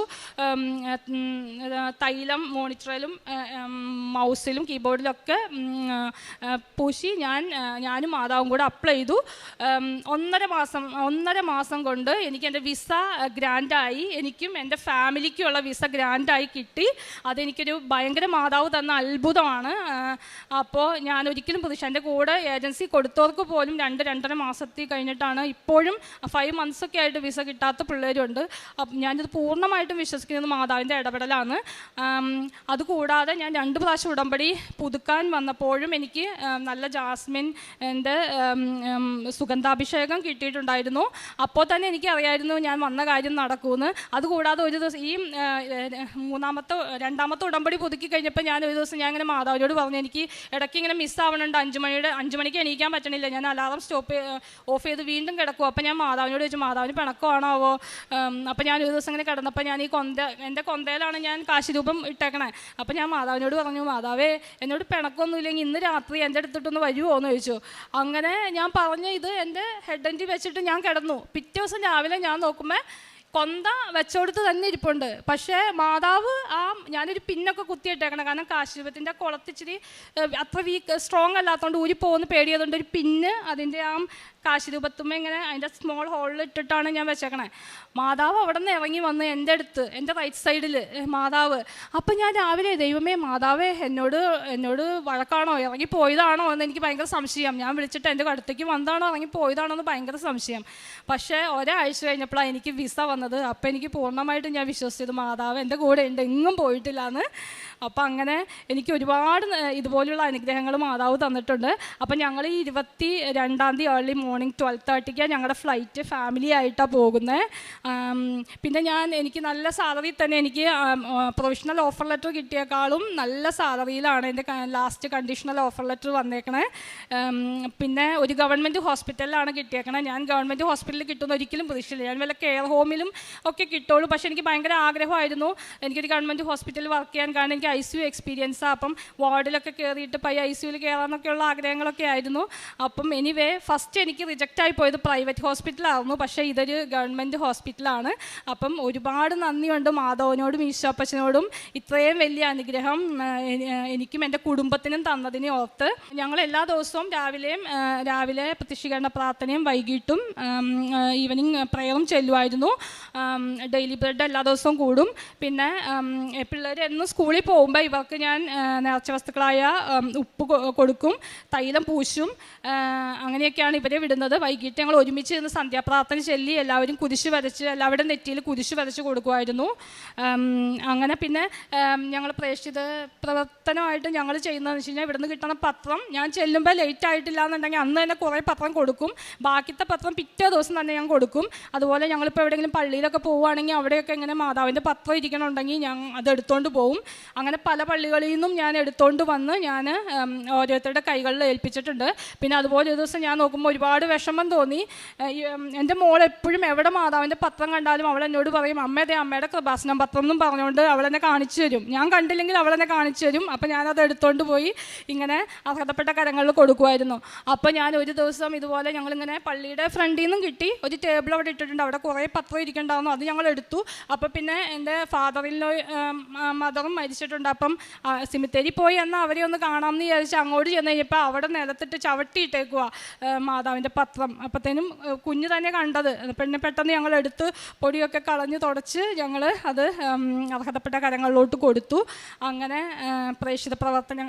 തൈലം മോണിറ്ററിലും മൗസിലും കീബോർഡിലൊക്കെ പൂശി ഞാനും മാതാവും കൂടെ അപ്ലൈ ചെയ്തു. 1.5 മാസം കൊണ്ട് എനിക്ക് എൻ്റെ വിസ ഗ്രാൻഡായി, എനിക്കും എൻ്റെ ഫാമിലിക്കുമുള്ള വിസ ഗ്രാൻഡായി കിട്ടി. അതെനിക്കൊരു ഭയങ്കര മാതാവ് തന്ന അത്ഭുതമാണ്. അപ്പോൾ ഞാൻ ഒരിക്കലും എൻ്റെ കൂടെ ഏജൻസി കൊടുത്തവർക്ക് പോലും 2.5 മാസത്തിൽ കഴിഞ്ഞിട്ടാണ്, ഇപ്പോഴും 5 മന്ത്സൊക്കെ ആയിട്ട് വിസ കിട്ടാത്ത പിള്ളേരുണ്ട്. ഞാനിത് പൂർണ്ണമായിട്ടും വിശ്വസിക്കുന്നത് മാതാവിൻ്റെ ഇടപെടലാണ്. അതുകൂടാതെ ഞാൻ 2 പ്രാവശ്യം ഉടമ്പടി പുതുക്കാൻ വന്നപ്പോഴും എനിക്ക് നല്ല ജാസ്മിൻ്റെ സുഗന്ധാഭിഷേകം കിട്ടിയിട്ടുണ്ടായിരുന്നു. അപ്പോൾ തന്നെ എനിക്കറിയായിരുന്നു ഞാൻ വന്ന കാര്യം നടക്കുമെന്ന്. അതുകൂടാതെ ഒരു ദിവസം ഈ 2ാമത്തെ ഉടമ്പടി പുതുക്കി കഴിഞ്ഞപ്പോൾ ഞാൻ ഒരു ദിവസം ഞാൻ ഇങ്ങനെ മാതാവിനോട് പറഞ്ഞു എനിക്ക് ഇടയ്ക്ക് ഇങ്ങനെ മിസ്സാവണുണ്ട്, 5 മണിക്ക് എണീക്കാൻ പറ്റണില്ല, ഞാൻ അലാറം ഓഫ് ചെയ്ത് വീണ്ടും കിടക്കും. അപ്പോൾ ഞാൻ മാതാവിനോട് ചോദിച്ചു മാതാവിന് പിണക്കമാണാവോ. അപ്പോൾ ഞാൻ ഒരു ദിവസം ഇങ്ങനെ കിടന്നപ്പോൾ ഞാൻ എൻ്റെ കൊന്തയിലാണ് ഞാൻ കാശിരൂപം ഇട്ടേക്കണേ. അപ്പോൾ ഞാൻ മാതാവിനോട് പറഞ്ഞു മാതാവേ എന്നോട് പിണക്കൊന്നുമില്ലെങ്കിൽ ഇന്ന് രാത്രി എൻ്റെ അടുത്തിട്ടൊന്ന് വരുമോ എന്ന് ചോദിച്ചു. അങ്ങനെ ഞാൻ പറഞ്ഞു ഇത് എൻ്റെ ഹെഡ് എൻഡ് വെച്ചിട്ട് ഞാൻ കിടന്നു. പിറ്റേ ദിവസം രാവിലെ ഞാൻ നോക്കുമ്പോൾ കൊന്ത വെച്ചോടുത്ത് തന്നെ ഇരിപ്പുണ്ട്. പക്ഷേ മാതാവ് ഞാനൊരു പിന്നൊക്കെ കുത്തിയിട്ടേക്കണം, കാരണം കാശിരൂപത്തിൻ്റെ കുളത്തിച്ചിരി അത്ര സ്ട്രോങ് അല്ലാത്തതുകൊണ്ട് ഊരിപ്പോകുന്ന പേടിയതുകൊണ്ട് ഒരു പിന്ന് അതിൻ്റെ കാശിരൂപത്തുമ്പോൾ ഇങ്ങനെ അതിൻ്റെ സ്മോൾ ഹോളിൽ ഇട്ടിട്ടാണ് ഞാൻ വെച്ചേക്കണേ. മാതാവ് അവിടെ നിന്ന് ഇറങ്ങി വന്ന് എൻ്റെ അടുത്ത്, എൻ്റെ റൈറ്റ് സൈഡിൽ മാതാവ്. അപ്പം ഞാൻ രാവിലെ ദൈവമേ മാതാവേ എന്നോട് വഴക്കാണോ, ഇറങ്ങി പോയതാണോ എന്ന് എനിക്ക് ഭയങ്കര സംശയം. ഞാൻ വിളിച്ചിട്ട് എൻ്റെ അടുത്തേക്ക് വന്നതാണോ ഇറങ്ങി പോയതാണോ എന്ന് ഭയങ്കര സംശയം. പക്ഷേ ഒരാഴ്ച കഴിഞ്ഞപ്പോഴാണ് എനിക്ക് വിസ വന്നത്. അപ്പം എനിക്ക് പൂർണ്ണമായിട്ടും ഞാൻ വിശ്വസിച്ചത് മാതാവ് എൻ്റെ കൂടെ ഉണ്ട്, എങ്ങും പോയിട്ടില്ല എന്ന്. അപ്പം അങ്ങനെ എനിക്ക് ഒരുപാട് ഇതുപോലുള്ള അനുഗ്രഹങ്ങൾ മാതാവ് തന്നിട്ടുണ്ട്. അപ്പം ഞങ്ങൾ ഈ 22 ഏർലി മോർണിംഗ് 12:30 ഞങ്ങളുടെ ഫ്ലൈറ്റ് ഫാമിലി ആയിട്ടാണ് പോകുന്നത്. പിന്നെ എനിക്ക് നല്ല സാലറി തന്നെ, എനിക്ക് പ്രൊവിഷണൽ ഓഫർ ലെറ്റർ കിട്ടിയേക്കാളും നല്ല സാലറിയിലാണ് എൻ്റെ ലാസ്റ്റ് കണ്ടീഷണൽ ഓഫർ ലെറ്റർ വന്നേക്കണേ. പിന്നെ ഒരു ഗവൺമെൻറ് ഹോസ്പിറ്റലിലാണ് കിട്ടിയേക്കണേ. ഞാൻ ഗവൺമെൻറ് ഹോസ്പിറ്റലിൽ കിട്ടുന്ന ഒരിക്കലും പ്രതീക്ഷിച്ചില്ല. ഞാൻ വല്ല കെയർ ഹോമിലും ഒക്കെ കിട്ടുള്ളൂ. പക്ഷേ എനിക്ക് ഭയങ്കര ആഗ്രഹമായിരുന്നു എനിക്കൊരു ഗവൺമെൻറ് ഹോസ്പിറ്റലിൽ വർക്ക് ചെയ്യാൻ. കാരണം എനിക്ക് ICU എക്സ്പീരിയൻസാണ്. അപ്പം വാർഡിലൊക്കെ കയറിയിട്ട് ICUവിൽ കയറാമെന്നൊക്കെയുള്ള ആഗ്രഹങ്ങളൊക്കെ ആയിരുന്നു. അപ്പം എനിവേ ഫസ്റ്റ് എനിക്ക് റിജക്റ്റായി പോയത് പ്രൈവറ്റ് ഹോസ്പിറ്റലായിരുന്നു. പക്ഷേ ഇതൊരു ഗവൺമെൻറ് ഹോസ്പിറ്റലാണ്. അപ്പം ഒരുപാട് നന്ദിയുണ്ട് മാധവനോടും ഈശോപ്പച്ചനോടും ഇത്രയും വലിയ അനുഗ്രഹം എനിക്കും എൻ്റെ കുടുംബത്തിനും തന്നതിനെ ഓർത്ത്. ഞങ്ങൾ എല്ലാ ദിവസവും രാവിലെ പ്രത്യക്ഷീകരണ പ്രാർത്ഥനയും വൈകിട്ടും ഈവനിങ് പ്രയറും ചെല്ലുമായിരുന്നു. ഡെയിലി ബ്രെഡ് എല്ലാ ദിവസവും കൂടും. പിന്നെ പിള്ളേർ എന്നും സ്കൂളിൽ പോകുമ്പോൾ ഇവർക്ക് ഞാൻ നേർച്ച വസ്തുക്കളായ ഉപ്പ് കൊടുക്കും, തൈലം പൂശും. അങ്ങനെയൊക്കെയാണ് ഇവരെ വിടുന്നത്. വൈകിട്ട് ഞങ്ങൾ ഒരുമിച്ച് നിന്ന് സന്ധ്യാപ്രാർത്ഥന ചൊല്ലി എല്ലാവരും കുരിശ് വരച്ച് എല്ലാവരുടെ നെറ്റിയിൽ കുരിശ് വരച്ച് കൊടുക്കുമായിരുന്നു. അങ്ങനെ പിന്നെ ഞങ്ങൾ പ്രേക്ഷിത പ്രവർത്തനമായിട്ട് ഞങ്ങൾ ചെയ്യുന്നതെന്ന് വെച്ച് കഴിഞ്ഞാൽ ഇവിടുന്ന് കിട്ടുന്ന പത്രം ഞാൻ ചെല്ലുമ്പോൾ ലേറ്റ് ആയിട്ടില്ല എന്നുണ്ടെങ്കിൽ അന്ന് തന്നെ കുറേ പത്രം കൊടുക്കും. ബാക്കിത്തെ പത്രം പിറ്റേ ദിവസം തന്നെ ഞാൻ കൊടുക്കും. അതുപോലെ ഞങ്ങളിപ്പോൾ എവിടെയെങ്കിലും പള്ളിയിലൊക്കെ പോവുകയാണെങ്കിൽ അവിടെയൊക്കെ ഇങ്ങനെ മാതാവിൻ്റെ പത്രം ഇരിക്കണമെന്നുണ്ടെങ്കിൽ ഞാൻ അത് എടുത്തുകൊണ്ട് പോകും. അങ്ങനെ പല പള്ളികളിൽ നിന്നും ഞാൻ എടുത്തുകൊണ്ട് വന്ന് ഞാൻ ഓരോരുത്തരുടെ കൈകളിൽ ഏൽപ്പിച്ചിട്ടുണ്ട്. പിന്നെ അതുപോലെ ഒരു ദിവസം ഞാൻ നോക്കുമ്പോൾ ഒരുപാട് വിഷമം തോന്നി. എൻ്റെ മോൾ എപ്പോഴും എവിടെ മാതാവിൻ്റെ പത്രം കണ്ടാലും അവൾ എന്നോട് പറയും, അമ്മയുടെ കൃപാസനം പത്രം എന്നും പറഞ്ഞുകൊണ്ട് അവളെന്നെ കാണിച്ചു തരും. ഞാൻ കണ്ടില്ലെങ്കിൽ അവളെന്നെ കാണിച്ചു തരും. അപ്പോൾ ഞാനത് എടുത്തുകൊണ്ട് പോയി ഇങ്ങനെ അർഹതപ്പെട്ട കരങ്ങളിൽ കൊടുക്കുമായിരുന്നു. അപ്പോൾ ഞാൻ ഒരു ദിവസം ഇതുപോലെ ഞങ്ങളിങ്ങനെ പള്ളിയുടെ ഫ്രണ്ടിൽ നിന്നും കിട്ടി ഒരു ടേബിൾ അവിടെ ഇട്ടിട്ടുണ്ട്. അവിടെ കുറേ പത്രം ഇരിക്കണ്ടായിരുന്നു. അത് ഞങ്ങൾ എടുത്തു. അപ്പോൾ പിന്നെ എൻ്റെ ഫാദറിലോ മദറും മരിച്ചിട്ടുണ്ട്. അപ്പം സിമിത്തേരി പോയി എന്നാൽ അവരെ ഒന്ന് കാണാമെന്ന് വിചാരിച്ച് അങ്ങോട്ട് ചെന്ന് കഴിഞ്ഞപ്പോൾ അവിടെ നിലത്തിട്ട് ചവിട്ടിയിട്ടേക്കുക മാതാവിൻ്റെ പത്രം. അപ്പോഴത്തേനും കുഞ്ഞ് തന്നെ കണ്ടത്. പിന്നെ പെട്ടെന്ന് ഞങ്ങൾ എടുത്ത് പൊടിയൊക്കെ കളഞ്ഞ് തുടച്ച് ഞങ്ങൾ അത് അർഹതപ്പെട്ട കരങ്ങളിലോട്ട് കൊടുത്തു. അങ്ങനെ പ്രേക്ഷിത പ്രവർത്തനം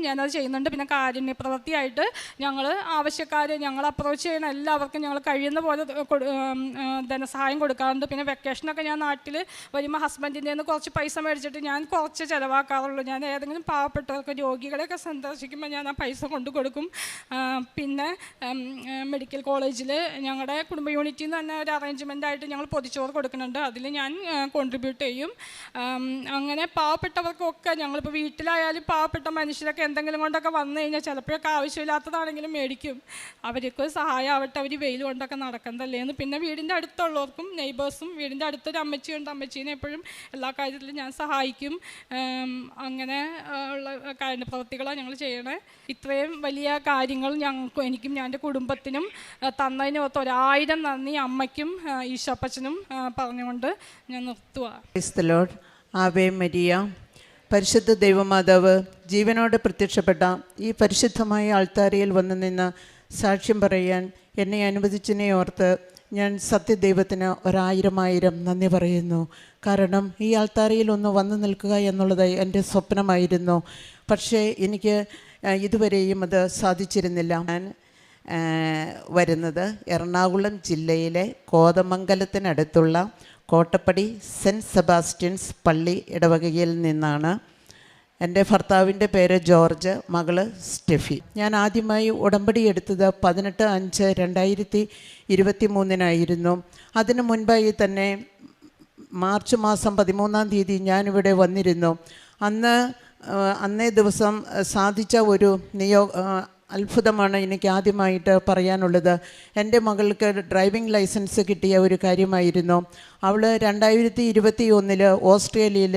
ഞാനത് ചെയ്യുന്നുണ്ട്. പിന്നെ കാരുണ്യ പ്രവൃത്തിയായിട്ട് ഞങ്ങൾ ഞങ്ങൾ അപ്രോച്ച് ചെയ്യുന്ന എല്ലാവർക്കും ഞങ്ങൾ കഴിയുന്ന പോലെ ധനസഹായം കൊടുക്കാറുണ്ട്. പിന്നെ വെക്കേഷനൊക്കെ ഞാൻ നാട്ടിൽ വരുമ്പോൾ ഹസ്ബൻഡിൻ്റെ നിന്ന് കുറച്ച് പൈസ മേടിച്ചിട്ട് ഞാൻ കുറച്ച് ചിലവാക്കാറുള്ളൂ. ഞാൻ ഏതെങ്കിലും പാവപ്പെട്ടവർക്ക് രോഗികളെയൊക്കെ സന്ദർശിക്കുമ്പോൾ ഞാൻ ആ പൈസ കൊണ്ടു കൊടുക്കും. പിന്നെ മെഡിക്കൽ കോളേജിൽ ഞങ്ങളുടെ കുടുംബ യൂണിറ്റിൽ നിന്ന് തന്നെ ഒരു അറേഞ്ച്മെൻ്റായിട്ട് ഞങ്ങൾ പൊതിച്ചോറ് കൊടുക്കുന്നുണ്ട്. അതിൽ ഞാൻ കോൺട്രിബ്യൂട്ട് ചെയ്യും. അങ്ങനെ പാവപ്പെട്ടവർക്കൊക്കെ ഞങ്ങളിപ്പോൾ വീട്ടിലായാലും പാവപ്പെട്ട മനുഷ്യരൊക്കെ എന്തെങ്കിലും കൊണ്ടൊക്കെ വന്നു കഴിഞ്ഞാൽ ചിലപ്പോഴൊക്കെ ആവശ്യമില്ലാത്തതാണെങ്കിലും മേടിക്കും. അവർക്ക് സഹായം ആവട്ടെ, അവർ വെയിൽ കൊണ്ടൊക്കെ നടക്കുന്നതല്ലേ എന്ന്. പിന്നെ വീടിൻ്റെ അടുത്തുള്ളവർക്കും നെയ്ബേഴ്സും വീടിൻ്റെ അടുത്തൊരു അമ്മച്ചിയുണ്ട്. അമ്മച്ചീനെ എപ്പോഴും എല്ലാ കാര്യത്തിലും ഞാൻ സഹായിക്കും. അങ്ങനെ ഉള്ള കാര്യപ്രവൃത്തികളാണ് ഞങ്ങൾ ചെയ്യണേ. ഇത്രയും വലിയ കാര്യങ്ങൾ എനിക്കും ഞാൻ എൻ്റെ കുടുംബത്തിനും തന്നതിന് 1000 നന്ദി അമ്മയ്ക്കും ഈശോപ്പച്ചനും പറഞ്ഞുകൊണ്ട് ഞാൻ നിർത്തുക. Praise the Lord. Ave Maria. പരിശുദ്ധ ദൈവമാതാവ് ജീവനോടെ പ്രത്യക്ഷപ്പെട്ട ഈ പരിശുദ്ധമായ ആൾത്താരയിൽ വന്നു നിന്ന് സാക്ഷ്യം പറയാൻ എന്നെ അനുവദിച്ചതിനെ ഓർത്ത് ഞാൻ സത്യദൈവത്തിന് 1000 നന്ദി പറയുന്നു. കാരണം ഈ ആൾത്താരയിൽ ഒന്ന് വന്നു നിൽക്കുക എന്നുള്ളത് എൻ്റെ സ്വപ്നമായിരുന്നു. പക്ഷേ എനിക്ക് ഇതുവരെയും അത് സാധിച്ചിരുന്നില്ല. ഞാൻ വരുന്നത് എറണാകുളം ജില്ലയിലെ കോതമംഗലത്തിനടുത്തുള്ള കോട്ടപ്പടി സെൻറ്റ് സെബാസ്റ്റ്യൻസ് പള്ളി ഇടവകയിൽ നിന്നാണ്. എൻ്റെ ഭർത്താവിൻ്റെ പേര് ജോർജ്, മകള് സ്റ്റെഫി. ഞാൻ ആദ്യമായി ഉടമ്പടി എടുത്തത് 18/5/2023 അതിനു മുൻപായി തന്നെ മാർച്ച് മാസം 13-ാം തീയതി ഞാനിവിടെ വന്നിരുന്നു. അന്നേ ദിവസം സാധിച്ച ഒരു അത്ഭുതമാണ് എനിക്ക് ആദ്യമായിട്ട് പറയാനുള്ളത്. എൻ്റെ മകൾക്ക് ഡ്രൈവിംഗ് ലൈസൻസ് കിട്ടിയ ഒരു കാര്യമായിരുന്നു. അവൾ 2021 ഓസ്ട്രേലിയയിൽ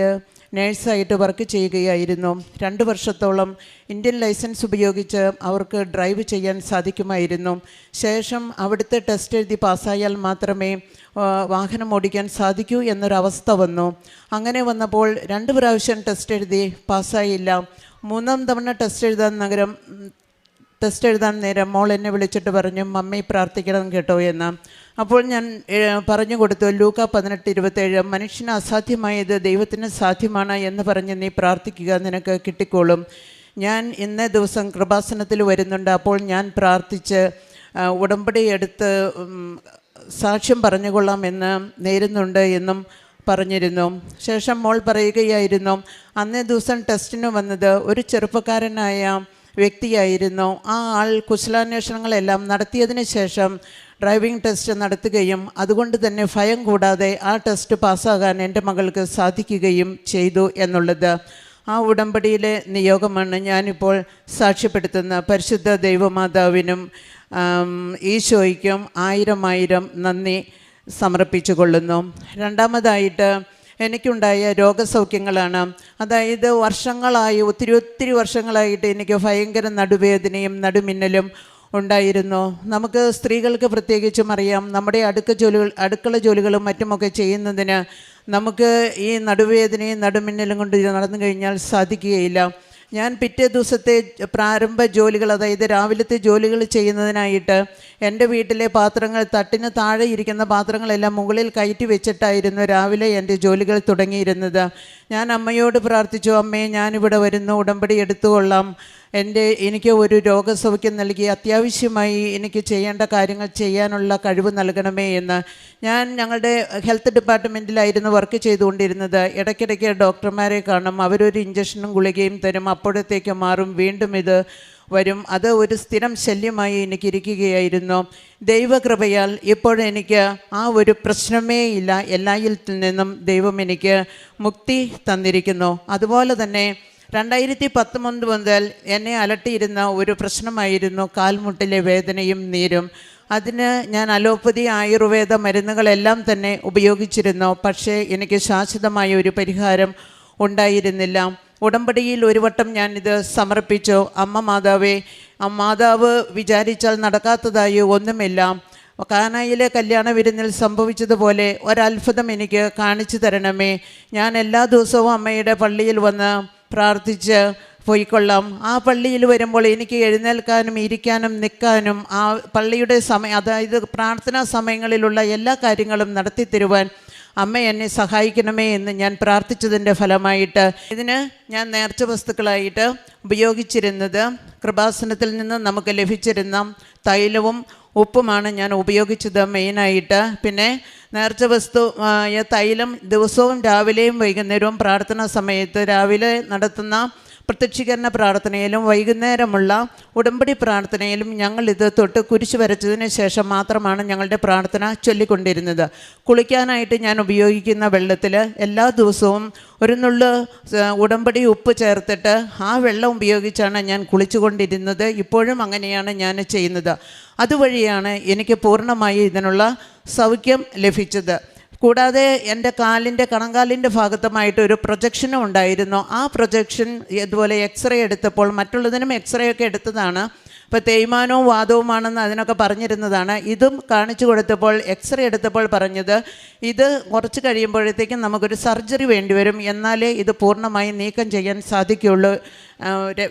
നേഴ്സായിട്ട് വർക്ക് ചെയ്യുകയായിരുന്നു. 2 വർഷത്തോളം ഇന്ത്യൻ ലൈസൻസ് ഉപയോഗിച്ച് അവർക്ക് ഡ്രൈവ് ചെയ്യാൻ സാധിക്കുമായിരുന്നു. ശേഷം അവിടുത്തെ ടെസ്റ്റ് എഴുതി പാസ്സായാൽ മാത്രമേ വാഹനം ഓടിക്കാൻ സാധിക്കൂ എന്നൊരവസ്ഥ വന്നു. അങ്ങനെ വന്നപ്പോൾ 2 പ്രാവശ്യം ടെസ്റ്റ് എഴുതി പാസ്സായില്ല. 3-ാം തവണ ടെസ്റ്റ് എഴുതാൻ നേരം മോൾ എന്നെ വിളിച്ചിട്ട് പറഞ്ഞു, മമ്മി പ്രാർത്ഥിക്കണം കേട്ടോ എന്ന്. അപ്പോൾ ഞാൻ പറഞ്ഞു കൊടുത്തു, ലൂക്ക 18:27 മനുഷ്യന് അസാധ്യമായത് ദൈവത്തിന് സാധ്യമാണ് എന്ന് പറഞ്ഞ് നീ പ്രാർത്ഥിക്കുക, നിനക്ക് കിട്ടിക്കോളും. ഞാൻ ഇന്നേ ദിവസം കൃപാസനത്തിൽ വരുന്നുണ്ട്. അപ്പോൾ ഞാൻ പ്രാർത്ഥിച്ച് ഉടമ്പടി എടുത്ത് സാക്ഷ്യം പറഞ്ഞുകൊള്ളാം എന്ന് നേരുന്നുണ്ട് എന്നും പറഞ്ഞിരുന്നു. ശേഷം മോൾ പറയുകയായിരുന്നു, അന്നേ ദിവസം ടെസ്റ്റിന് വന്നത് ഒരു ചെറുപ്പക്കാരനായ വ്യക്തിയായിരുന്നു. ആ ആൾ കുശലാന്വേഷണങ്ങളെല്ലാം നടത്തിയതിന് ശേഷം ഡ്രൈവിംഗ് ടെസ്റ്റ് നടത്തുകയും അതുകൊണ്ട് തന്നെ ഭയം കൂടാതെ ആ ടെസ്റ്റ് പാസ്സാകാൻ എൻ്റെ മകൾക്ക് സാധിക്കുകയും ചെയ്തു എന്നുള്ളത്. ആ ഉടമ്പടിയിലെ നിയോഗമാണ് ഞാനിപ്പോൾ സാക്ഷ്യപ്പെടുത്തുന്ന പരിശുദ്ധ ദൈവമാതാവിനും ഈശോയ്ക്കും 1000 നന്ദി സമർപ്പിച്ചു കൊള്ളുന്നു. രണ്ടാമതായിട്ട് എനിക്കുണ്ടായ രോഗസൗഖ്യങ്ങളാണ്. അതായത് വർഷങ്ങളായി, ഒത്തിരി വർഷങ്ങളായിട്ട് എനിക്ക് ഭയങ്കര നടുവേദനയും നടുമിന്നലും ഉണ്ടായിരുന്നു. നമുക്ക് സ്ത്രീകൾക്ക് പ്രത്യേകിച്ചും അറിയാം, നമ്മുടെ അടുക്കള ജോലികളും മറ്റുമൊക്കെ ചെയ്യുന്നതിന് നമുക്ക് ഈ നടുവേദനയും നടുമിന്നലും കൊണ്ട് നടന്നു കഴിഞ്ഞാൽ സാധിക്കുകയില്ല. ഞാൻ പിറ്റേ ദിവസത്തെ പ്രാരംഭ ജോലികൾ, അതായത് രാവിലത്തെ ജോലികൾ ചെയ്യുന്നതിനായിട്ട് എൻ്റെ വീട്ടിലെ പാത്രങ്ങൾ, തട്ടിന് താഴെ ഇരിക്കുന്ന പാത്രങ്ങളെല്ലാം മുകളിൽ കയറ്റി വെച്ചിട്ടായിരുന്നു രാവിലെ എൻ്റെ ജോലികൾ തുടങ്ങിയിരുന്നത്. ഞാൻ അമ്മയോട് പ്രാർത്ഥിച്ചു, അമ്മേ ഞാനിവിടെ വരുന്നു, ഉടമ്പടി എടുത്തുകൊള്ളാം, എനിക്ക് ഒരു രോഗസൗഖ്യം നൽകി അത്യാവശ്യമായി എനിക്ക് ചെയ്യേണ്ട കാര്യങ്ങൾ ചെയ്യാനുള്ള കഴിവ് നൽകണമേ എന്ന്. ഞാൻ ഞങ്ങളുടെ ഹെൽത്ത് ഡിപ്പാർട്ട്മെൻറ്റിലായിരുന്നു വർക്ക് ചെയ്തുകൊണ്ടിരുന്നത്. ഇടയ്ക്കിടയ്ക്ക് ഡോക്ടർമാരെ കാണും, അവരൊരു ഇഞ്ചക്ഷനും ഗുളികയും തരും, അപ്പോഴത്തേക്ക് മാറും, വീണ്ടും ഇത് വരും. അത് ഒരു സ്ഥിരം ശല്യമായി എനിക്കിരിക്കുകയായിരുന്നു. ദൈവകൃപയാൽ ഇപ്പോഴെനിക്ക് ആ ഒരു പ്രശ്നമേ ഇല്ല. എല്ലായിൽ നിന്നും ദൈവം എനിക്ക് മുക്തി തന്നിരിക്കുന്നു. അതുപോലെ തന്നെ 2019 മുതൽ എന്നെ അലട്ടിയിരുന്ന ഒരു പ്രശ്നമായിരുന്നു കാൽമുട്ടിലെ വേദനയും നീരും. അതിന് ഞാൻ അലോപ്പതി ആയുർവേദ മരുന്നുകളെല്ലാം തന്നെ ഉപയോഗിച്ചിരുന്നു. പക്ഷേ എനിക്ക് ശാശ്വതമായ ഒരു പരിഹാരം ഉണ്ടായിരുന്നില്ല. ഉടമ്പടിയിൽ ഒരു വട്ടം ഞാനിത് സമർപ്പിച്ചു. അമ്മ മാതാവേ, മാതാവ് വിചാരിച്ചാൽ നടക്കാത്തതായി ഒന്നുമില്ല. കാനായിലെ കല്യാണ വിരുന്നിൽ സംഭവിച്ചതുപോലെ ഒരത്ഭുതം എനിക്ക് കാണിച്ചു തരണമേ. ഞാൻ എല്ലാ ദിവസവും അമ്മയുടെ പള്ളിയിൽ വന്ന് പ്രാർത്ഥിച്ച് പോയിക്കൊള്ളാം. ആ പള്ളിയിൽ വരുമ്പോൾ എനിക്ക് എഴുന്നേൽക്കാനും ഇരിക്കാനും നിൽക്കാനും ആ പള്ളിയുടെ അതായത് പ്രാർത്ഥനാ സമയങ്ങളിലുള്ള എല്ലാ കാര്യങ്ങളും നടത്തിത്തരുവാൻ അമ്മ എന്നെ സഹായിക്കണമേ എന്ന് ഞാൻ പ്രാർത്ഥിച്ചതിൻ്റെ ഫലമായിട്ട് ഇതിന് ഞാൻ നേർച്ച വസ്തുക്കളായിട്ട് ഉപയോഗിച്ചിരുന്നത് കൃപാസനത്തിൽ നിന്ന് നമുക്ക് ലഭിച്ചിരുന്ന തൈലവും ഉപ്പുമാണ് ഞാൻ ഉപയോഗിച്ചത് മെയിനായിട്ട്. പിന്നെ നേർച്ച വസ്തു തൈലം ദിവസവും രാവിലെയും വൈകുന്നേരവും പ്രാർത്ഥനാ സമയത്ത്, രാവിലെ നടത്തുന്ന പ്രത്യക്ഷീകരണ പ്രാർത്ഥനയിലും വൈകുന്നേരമുള്ള ഉടമ്പടി പ്രാർത്ഥനയിലും ഞങ്ങളിത് തൊട്ട് കുരിശ് വരച്ചതിന് ശേഷം മാത്രമാണ് ഞങ്ങളുടെ പ്രാർത്ഥന ചൊല്ലിക്കൊണ്ടിരുന്നത്. കുളിക്കാനായിട്ട് ഞാൻ ഉപയോഗിക്കുന്ന വെള്ളത്തിൽ എല്ലാ ദിവസവും ഒരു നുള്ള് ഉടമ്പടി ഉപ്പ് ചേർത്തിട്ട് ആ വെള്ളം ഉപയോഗിച്ചാണ് ഞാൻ കുളിച്ചുകൊണ്ടിരുന്നത്. ഇപ്പോഴും അങ്ങനെയാണ് ഞാൻ ചെയ്യുന്നത്. അതുവഴിയാണ് എനിക്ക് പൂർണ്ണമായി ഇതിനുള്ള സൗഖ്യം ലഭിച്ചത്. കൂടാതെ എൻ്റെ കണങ്കാലിൻ്റെ ഭാഗത്തുമായിട്ട് ഒരു പ്രൊജക്ഷനും ഉണ്ടായിരുന്നു. ആ പ്രൊജക്ഷൻ ഇതുപോലെ എക്സ്റേ എടുത്തപ്പോൾ, മറ്റുള്ളതിനും എക്സ്റേ ഒക്കെ എടുത്തതാണ്, ഇപ്പോൾ തേയ്മാനവും വാദവുമാണെന്ന് അതിനൊക്കെ പറഞ്ഞിരുന്നതാണ്. ഇതും കാണിച്ചു കൊടുത്തപ്പോൾ, എക്സ്റേ എടുത്തപ്പോൾ പറഞ്ഞത് ഇത് കുറച്ച് കഴിയുമ്പോഴത്തേക്കും നമുക്കൊരു സർജറി വേണ്ടി വരും, എന്നാലേ ഇത് പൂർണ്ണമായി നീക്കം ചെയ്യാൻ സാധിക്കുകയുള്ളൂ,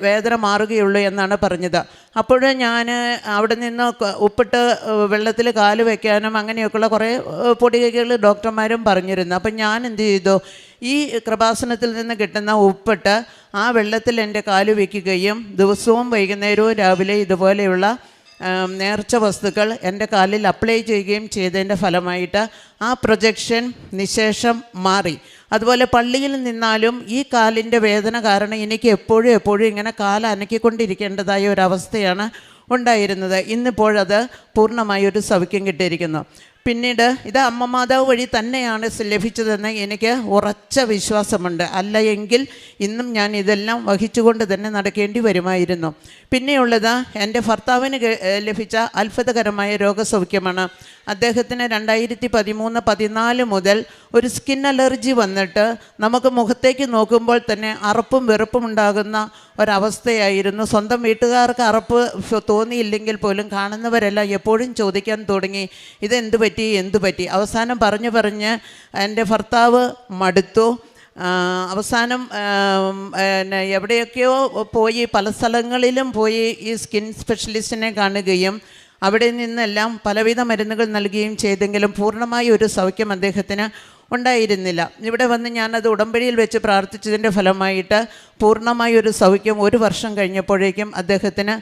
വേദന മാറുകയുള്ളൂ എന്നാണ് പറഞ്ഞത്. അപ്പോൾ ഞാൻ അവിടെ നിന്ന് ഉപ്പിട്ട് വെള്ളത്തിൽ കാല് വയ്ക്കാനും അങ്ങനെയൊക്കെയുള്ള കുറേ പൊടികൈകൾ ഡോക്ടർമാരും പറഞ്ഞിരുന്നു. അപ്പം ഞാൻ എന്ത് ചെയ്തു, ഈ കൃപാസനത്തിൽ നിന്ന് കിട്ടുന്ന ഉപ്പിട്ട് ആ വെള്ളത്തിൽ എൻ്റെ കാല് വയ്ക്കുകയും ദിവസവും വൈകുന്നേരവും രാവിലെ ഇതുപോലെയുള്ള നേർച്ച വസ്തുക്കൾ എൻ്റെ കാലിൽ അപ്ലൈ ചെയ്യുകയും ചെയ്തതിൻ്റെ ഫലമായിട്ട് ആ പ്രൊജക്ഷൻ നിശേഷം മാറി. അതുപോലെ പള്ളിയിൽ നിന്നാലും ഈ കാലിൻ്റെ വേദന കാരണം എനിക്ക് എപ്പോഴും ഇങ്ങനെ അനക്കിക്കൊണ്ടിരിക്കേണ്ടതായ ഒരവസ്ഥയാണ് ഉണ്ടായിരുന്നത്. ഇന്നിപ്പോഴത് പൂർണ്ണമായി ഒരു സൗഖ്യം കിട്ടിയിരിക്കുന്നു. പിന്നീട് ഇത് അമ്മ മാതാവ് വഴി തന്നെയാണ് ലഭിച്ചതെന്ന് എനിക്ക് ഉറച്ച വിശ്വാസമുണ്ട്. അല്ല എങ്കിൽ ഇന്നും ഞാൻ ഇതെല്ലാം വഹിച്ചുകൊണ്ട് തന്നെ നടക്കേണ്ടി വരുമായിരുന്നു. പിന്നെയുള്ളത് എൻ്റെ ഭർത്താവിന് ലഭിച്ച അത്ഭുതകരമായ രോഗസൗഖ്യമാണ്. അദ്ദേഹത്തിന് 2013-14 മുതൽ ഒരു സ്കിൻ അലർജി വന്നിട്ട് നമുക്ക് മുഖത്തേക്ക് നോക്കുമ്പോൾ തന്നെ അറപ്പും വെറുപ്പും ഉണ്ടാകുന്ന ഒരവസ്ഥയായിരുന്നു. സ്വന്തം വീട്ടുകാർക്ക് അറപ്പ് തോന്നിയില്ലെങ്കിൽ പോലും കാണുന്നവരെല്ലാം എപ്പോഴും ചോദിക്കാൻ തുടങ്ങി, ഇതെന്ത് പറ്റി. അവസാനം പറഞ്ഞ് എൻ്റെ ഭർത്താവ് മടുത്തു. അവസാനം എവിടെയൊക്കെയോ പോയി, പല സ്ഥലങ്ങളിലും പോയി ഈ സ്കിൻ സ്പെഷ്യലിസ്റ്റിനെ കാണുകയും അവിടെ നിന്നെല്ലാം പലവിധ മരുന്നുകൾ നൽകുകയും ചെയ്തെങ്കിലും പൂർണ്ണമായ ഒരു സൗഖ്യം അദ്ദേഹത്തിന് ഉണ്ടായിരുന്നില്ല. ഇവിടെ വന്ന് ഞാനത് ഉടമ്പടിയിൽ വെച്ച് പ്രാർത്ഥിച്ചതിൻ്റെ ഫലമായിട്ട് പൂർണ്ണമായ ഒരു സൗഖ്യം 1 വർഷം കഴിഞ്ഞപ്പോഴേക്കും അദ്ദേഹത്തിന്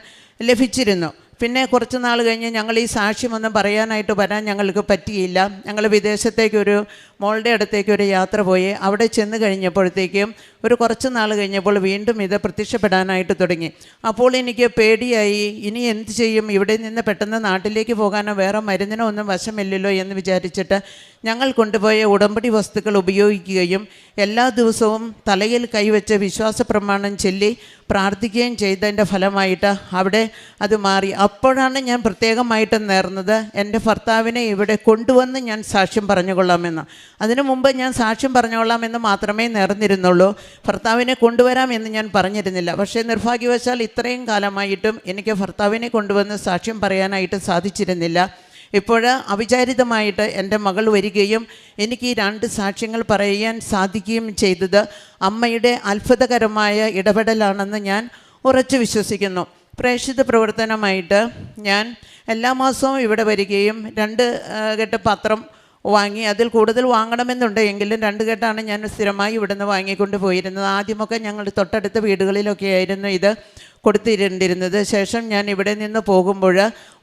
ലഭിച്ചിരുന്നു. പിന്നെ കുറച്ച് നാൾ കഴിഞ്ഞ് ഞങ്ങൾ ഈ സാക്ഷ്യമൊന്നും പറയാനായിട്ട് വരാൻ ഞങ്ങൾക്ക് പറ്റിയില്ല. ഞങ്ങൾ വിദേശത്തേക്കൊരു മോളുടെ അടുത്തേക്ക് ഒരു യാത്ര പോയി. അവിടെ ചെന്ന് കഴിഞ്ഞപ്പോഴത്തേക്കും ഒരു കുറച്ച് നാൾ കഴിഞ്ഞപ്പോൾ വീണ്ടും ഇത് പ്രത്യക്ഷപ്പെടാനായിട്ട് തുടങ്ങി. അപ്പോൾ എനിക്ക് പേടിയായി, ഇനി എന്ത് ചെയ്യും? ഇവിടെ നിന്ന് പെട്ടെന്ന് നാട്ടിലേക്ക് പോകാനോ വേറെ മരുന്നിനോ ഒന്നും വശമില്ലല്ലോ എന്ന് വിചാരിച്ചിട്ട് ഞങ്ങൾ കൊണ്ടുപോയ ഉടമ്പടി വസ്തുക്കൾ ഉപയോഗിക്കുകയും എല്ലാ ദിവസവും തലയിൽ കൈവച്ച് വിശ്വാസ പ്രമാണം ചൊല്ലി പ്രാർത്ഥിക്കുകയും ചെയ്തതിൻ്റെ ഫലമായിട്ട് അവിടെ അത് മാറി. അപ്പോഴാണ് ഞാൻ പ്രത്യേകമായിട്ട് നേർന്നത്, എൻ്റെ ഭർത്താവിനെ ഇവിടെ കൊണ്ടുവന്ന് ഞാൻ സാക്ഷ്യം പറഞ്ഞുകൊള്ളാമെന്ന്. അതിനു മുമ്പ് ഞാൻ സാക്ഷ്യം പറഞ്ഞുകൊള്ളാമെന്ന് മാത്രമേ നേർന്നിരുന്നുള്ളൂ, ഭർത്താവിനെ കൊണ്ടുവരാം എന്ന് ഞാൻ പറഞ്ഞിരുന്നില്ല. പക്ഷേ നിർഭാഗ്യവശാൽ ഇത്രയും കാലമായിട്ടും എനിക്ക് ഭർത്താവിനെ കൊണ്ടുവന്ന് സാക്ഷ്യം പറയാനായിട്ട് സാധിച്ചിരുന്നില്ല. ഇപ്പോൾ അവിചാരിതമായിട്ട് എൻ്റെ മകൾ വരികയും എനിക്ക് ഈ 2 സാക്ഷ്യങ്ങൾ പറയാൻ സാധിക്കുകയും ചെയ്തത് അമ്മയുടെ അത്ഭുതകരമായ ഇടപെടലാണെന്ന് ഞാൻ ഉറച്ചു വിശ്വസിക്കുന്നു. പ്രേക്ഷിത പ്രവർത്തനമായിട്ട് ഞാൻ എല്ലാ മാസവും ഇവിടെ വരികയും 2 കെട്ട് പത്രം വാങ്ങി, അതിൽ കൂടുതൽ വാങ്ങണമെന്നുണ്ട് എങ്കിലും 2 കെട്ടാണ് ഞാൻ സ്ഥിരമായി ഇവിടുന്ന് വാങ്ങിക്കൊണ്ട് പോയിരുന്നത്. ആദ്യമൊക്കെ ഞങ്ങൾ തൊട്ടടുത്ത വീടുകളിലൊക്കെ ആയിരുന്നു ഇത് കൊടുത്തിരുന്നിരുന്നത്. ശേഷം ഞാൻ ഇവിടെ നിന്ന് പോകുമ്പോൾ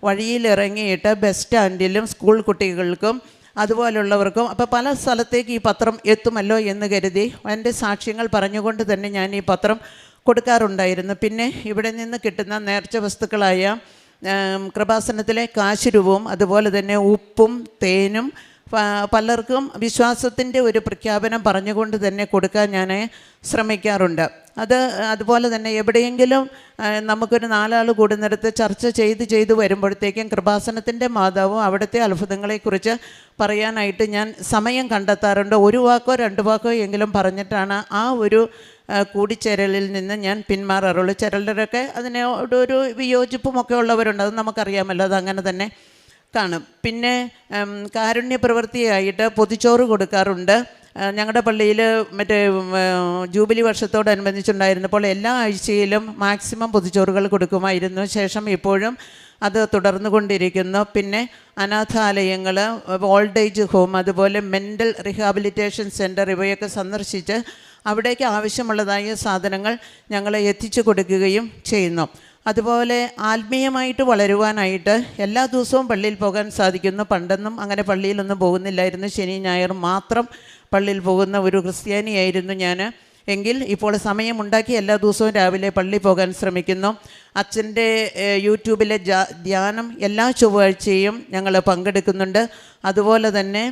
വഴിയിലിറങ്ങിയിട്ട് ബസ് സ്റ്റാൻഡിലും സ്കൂൾ കുട്ടികൾക്കും അതുപോലുള്ളവർക്കും അപ്പോൾ പല സ്ഥലത്തേക്ക് ഈ പത്രം എത്തുമല്ലോ എന്ന് കരുതി എൻ്റെ സാക്ഷ്യങ്ങൾ പറഞ്ഞുകൊണ്ട് തന്നെ ഞാൻ ഈ പത്രം കൊടുക്കാറുണ്ടായിരുന്നു. പിന്നെ ഇവിടെ നിന്ന് കിട്ടുന്ന നേർച്ച വസ്തുക്കളായ കൃപാസനത്തിലെ കാശുരൂപവും അതുപോലെ തന്നെ ഉപ്പും തേനും പലർക്കും വിശ്വാസത്തിൻ്റെ ഒരു പ്രഖ്യാപനം പറഞ്ഞുകൊണ്ട് തന്നെ കൊടുക്കാൻ ഞാൻ ശ്രമിക്കാറുണ്ട്. അതുപോലെ തന്നെ എവിടെയെങ്കിലും നമുക്കൊരു 4 ആൾ കൂടുന്നിടത്ത് ചർച്ച ചെയ്ത് വരുമ്പോഴത്തേക്കും കൃപാസനത്തിൻ്റെ മാതാവും അവിടുത്തെ അത്ഭുതങ്ങളെക്കുറിച്ച് പറയാനായിട്ട് ഞാൻ സമയം കണ്ടെത്താറുണ്ട്. 1 വാക്കോ 2 വാക്കോ എങ്കിലും പറഞ്ഞിട്ടാണ് ആ ഒരു കൂടിച്ചേരലിൽ നിന്ന് ഞാൻ പിന്മാറാറുള്ളൂ. ചിലരൊക്കെ അതിനോടൊരു വിയോജിപ്പുമൊക്കെ ഉള്ളവരുണ്ട്, അത് നമുക്കറിയാമല്ലോ, അതങ്ങനെ തന്നെ കാണും. പിന്നെ കാരുണ്യ പ്രവൃത്തിയായിട്ട് പൊതിച്ചോറ് കൊടുക്കാറുണ്ട്. ഞങ്ങളുടെ പള്ളിയിൽ മറ്റേ ജൂബിലി വർഷത്തോടനുബന്ധിച്ചുണ്ടായിരുന്നപ്പോൾ എല്ലാ ആഴ്ചയിലും മാക്സിമം പൊതിച്ചോറുകൾ കൊടുക്കുമായിരുന്നു. ശേഷം ഇപ്പോഴും അത് തുടർന്നു കൊണ്ടിരിക്കുന്നു. പിന്നെ അനാഥാലയങ്ങൾ, ഓൾഡ് ഏജ് ഹോം, അതുപോലെ മെൻ്റൽ റീഹാബിലിറ്റേഷൻ സെൻറ്റർ ഇവയൊക്കെ സന്ദർശിച്ച് അവിടേക്ക് ആവശ്യമുള്ളതായ സാധനങ്ങൾ ഞങ്ങൾ എത്തിച്ചു കൊടുക്കുകയും ചെയ്യുന്നു. അതുപോലെ ആത്മീയമായിട്ട് വളരുവാനായിട്ട് എല്ലാ ദിവസവും പള്ളിയിൽ പോകാൻ സാധിക്കുന്നു. പണ്ടൊന്നും അങ്ങനെ പള്ളിയിലൊന്നും പോകുന്നില്ലായിരുന്നു, ശനി ഞായർ മാത്രം പള്ളിയിൽ പോകുന്ന ഒരു ക്രിസ്ത്യാനിയായിരുന്നു ഞാൻ. എങ്കിൽ ഇപ്പോൾ സമയമുണ്ടാക്കി എല്ലാ ദിവസവും രാവിലെ പള്ളിയിൽ പോകാൻ ശ്രമിക്കുന്നു. അച്ഛൻ്റെ യൂട്യൂബിലെ ധ്യാനം എല്ലാ ചൊവ്വാഴ്ചയും ഞങ്ങൾ പങ്കെടുക്കുന്നുണ്ട്. അതുപോലെ തന്നെ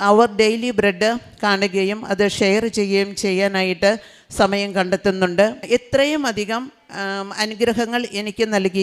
അവർ ഡെയിലി ബ്രെഡ് കാണുകയും അത് ഷെയർ ചെയ്യുകയും ചെയ്യാനായിട്ട് സമയം കണ്ടെത്തുന്നുണ്ട്. ഇത്രയും അധികം അനുഗ്രഹങ്ങൾ എനിക്ക് നൽകി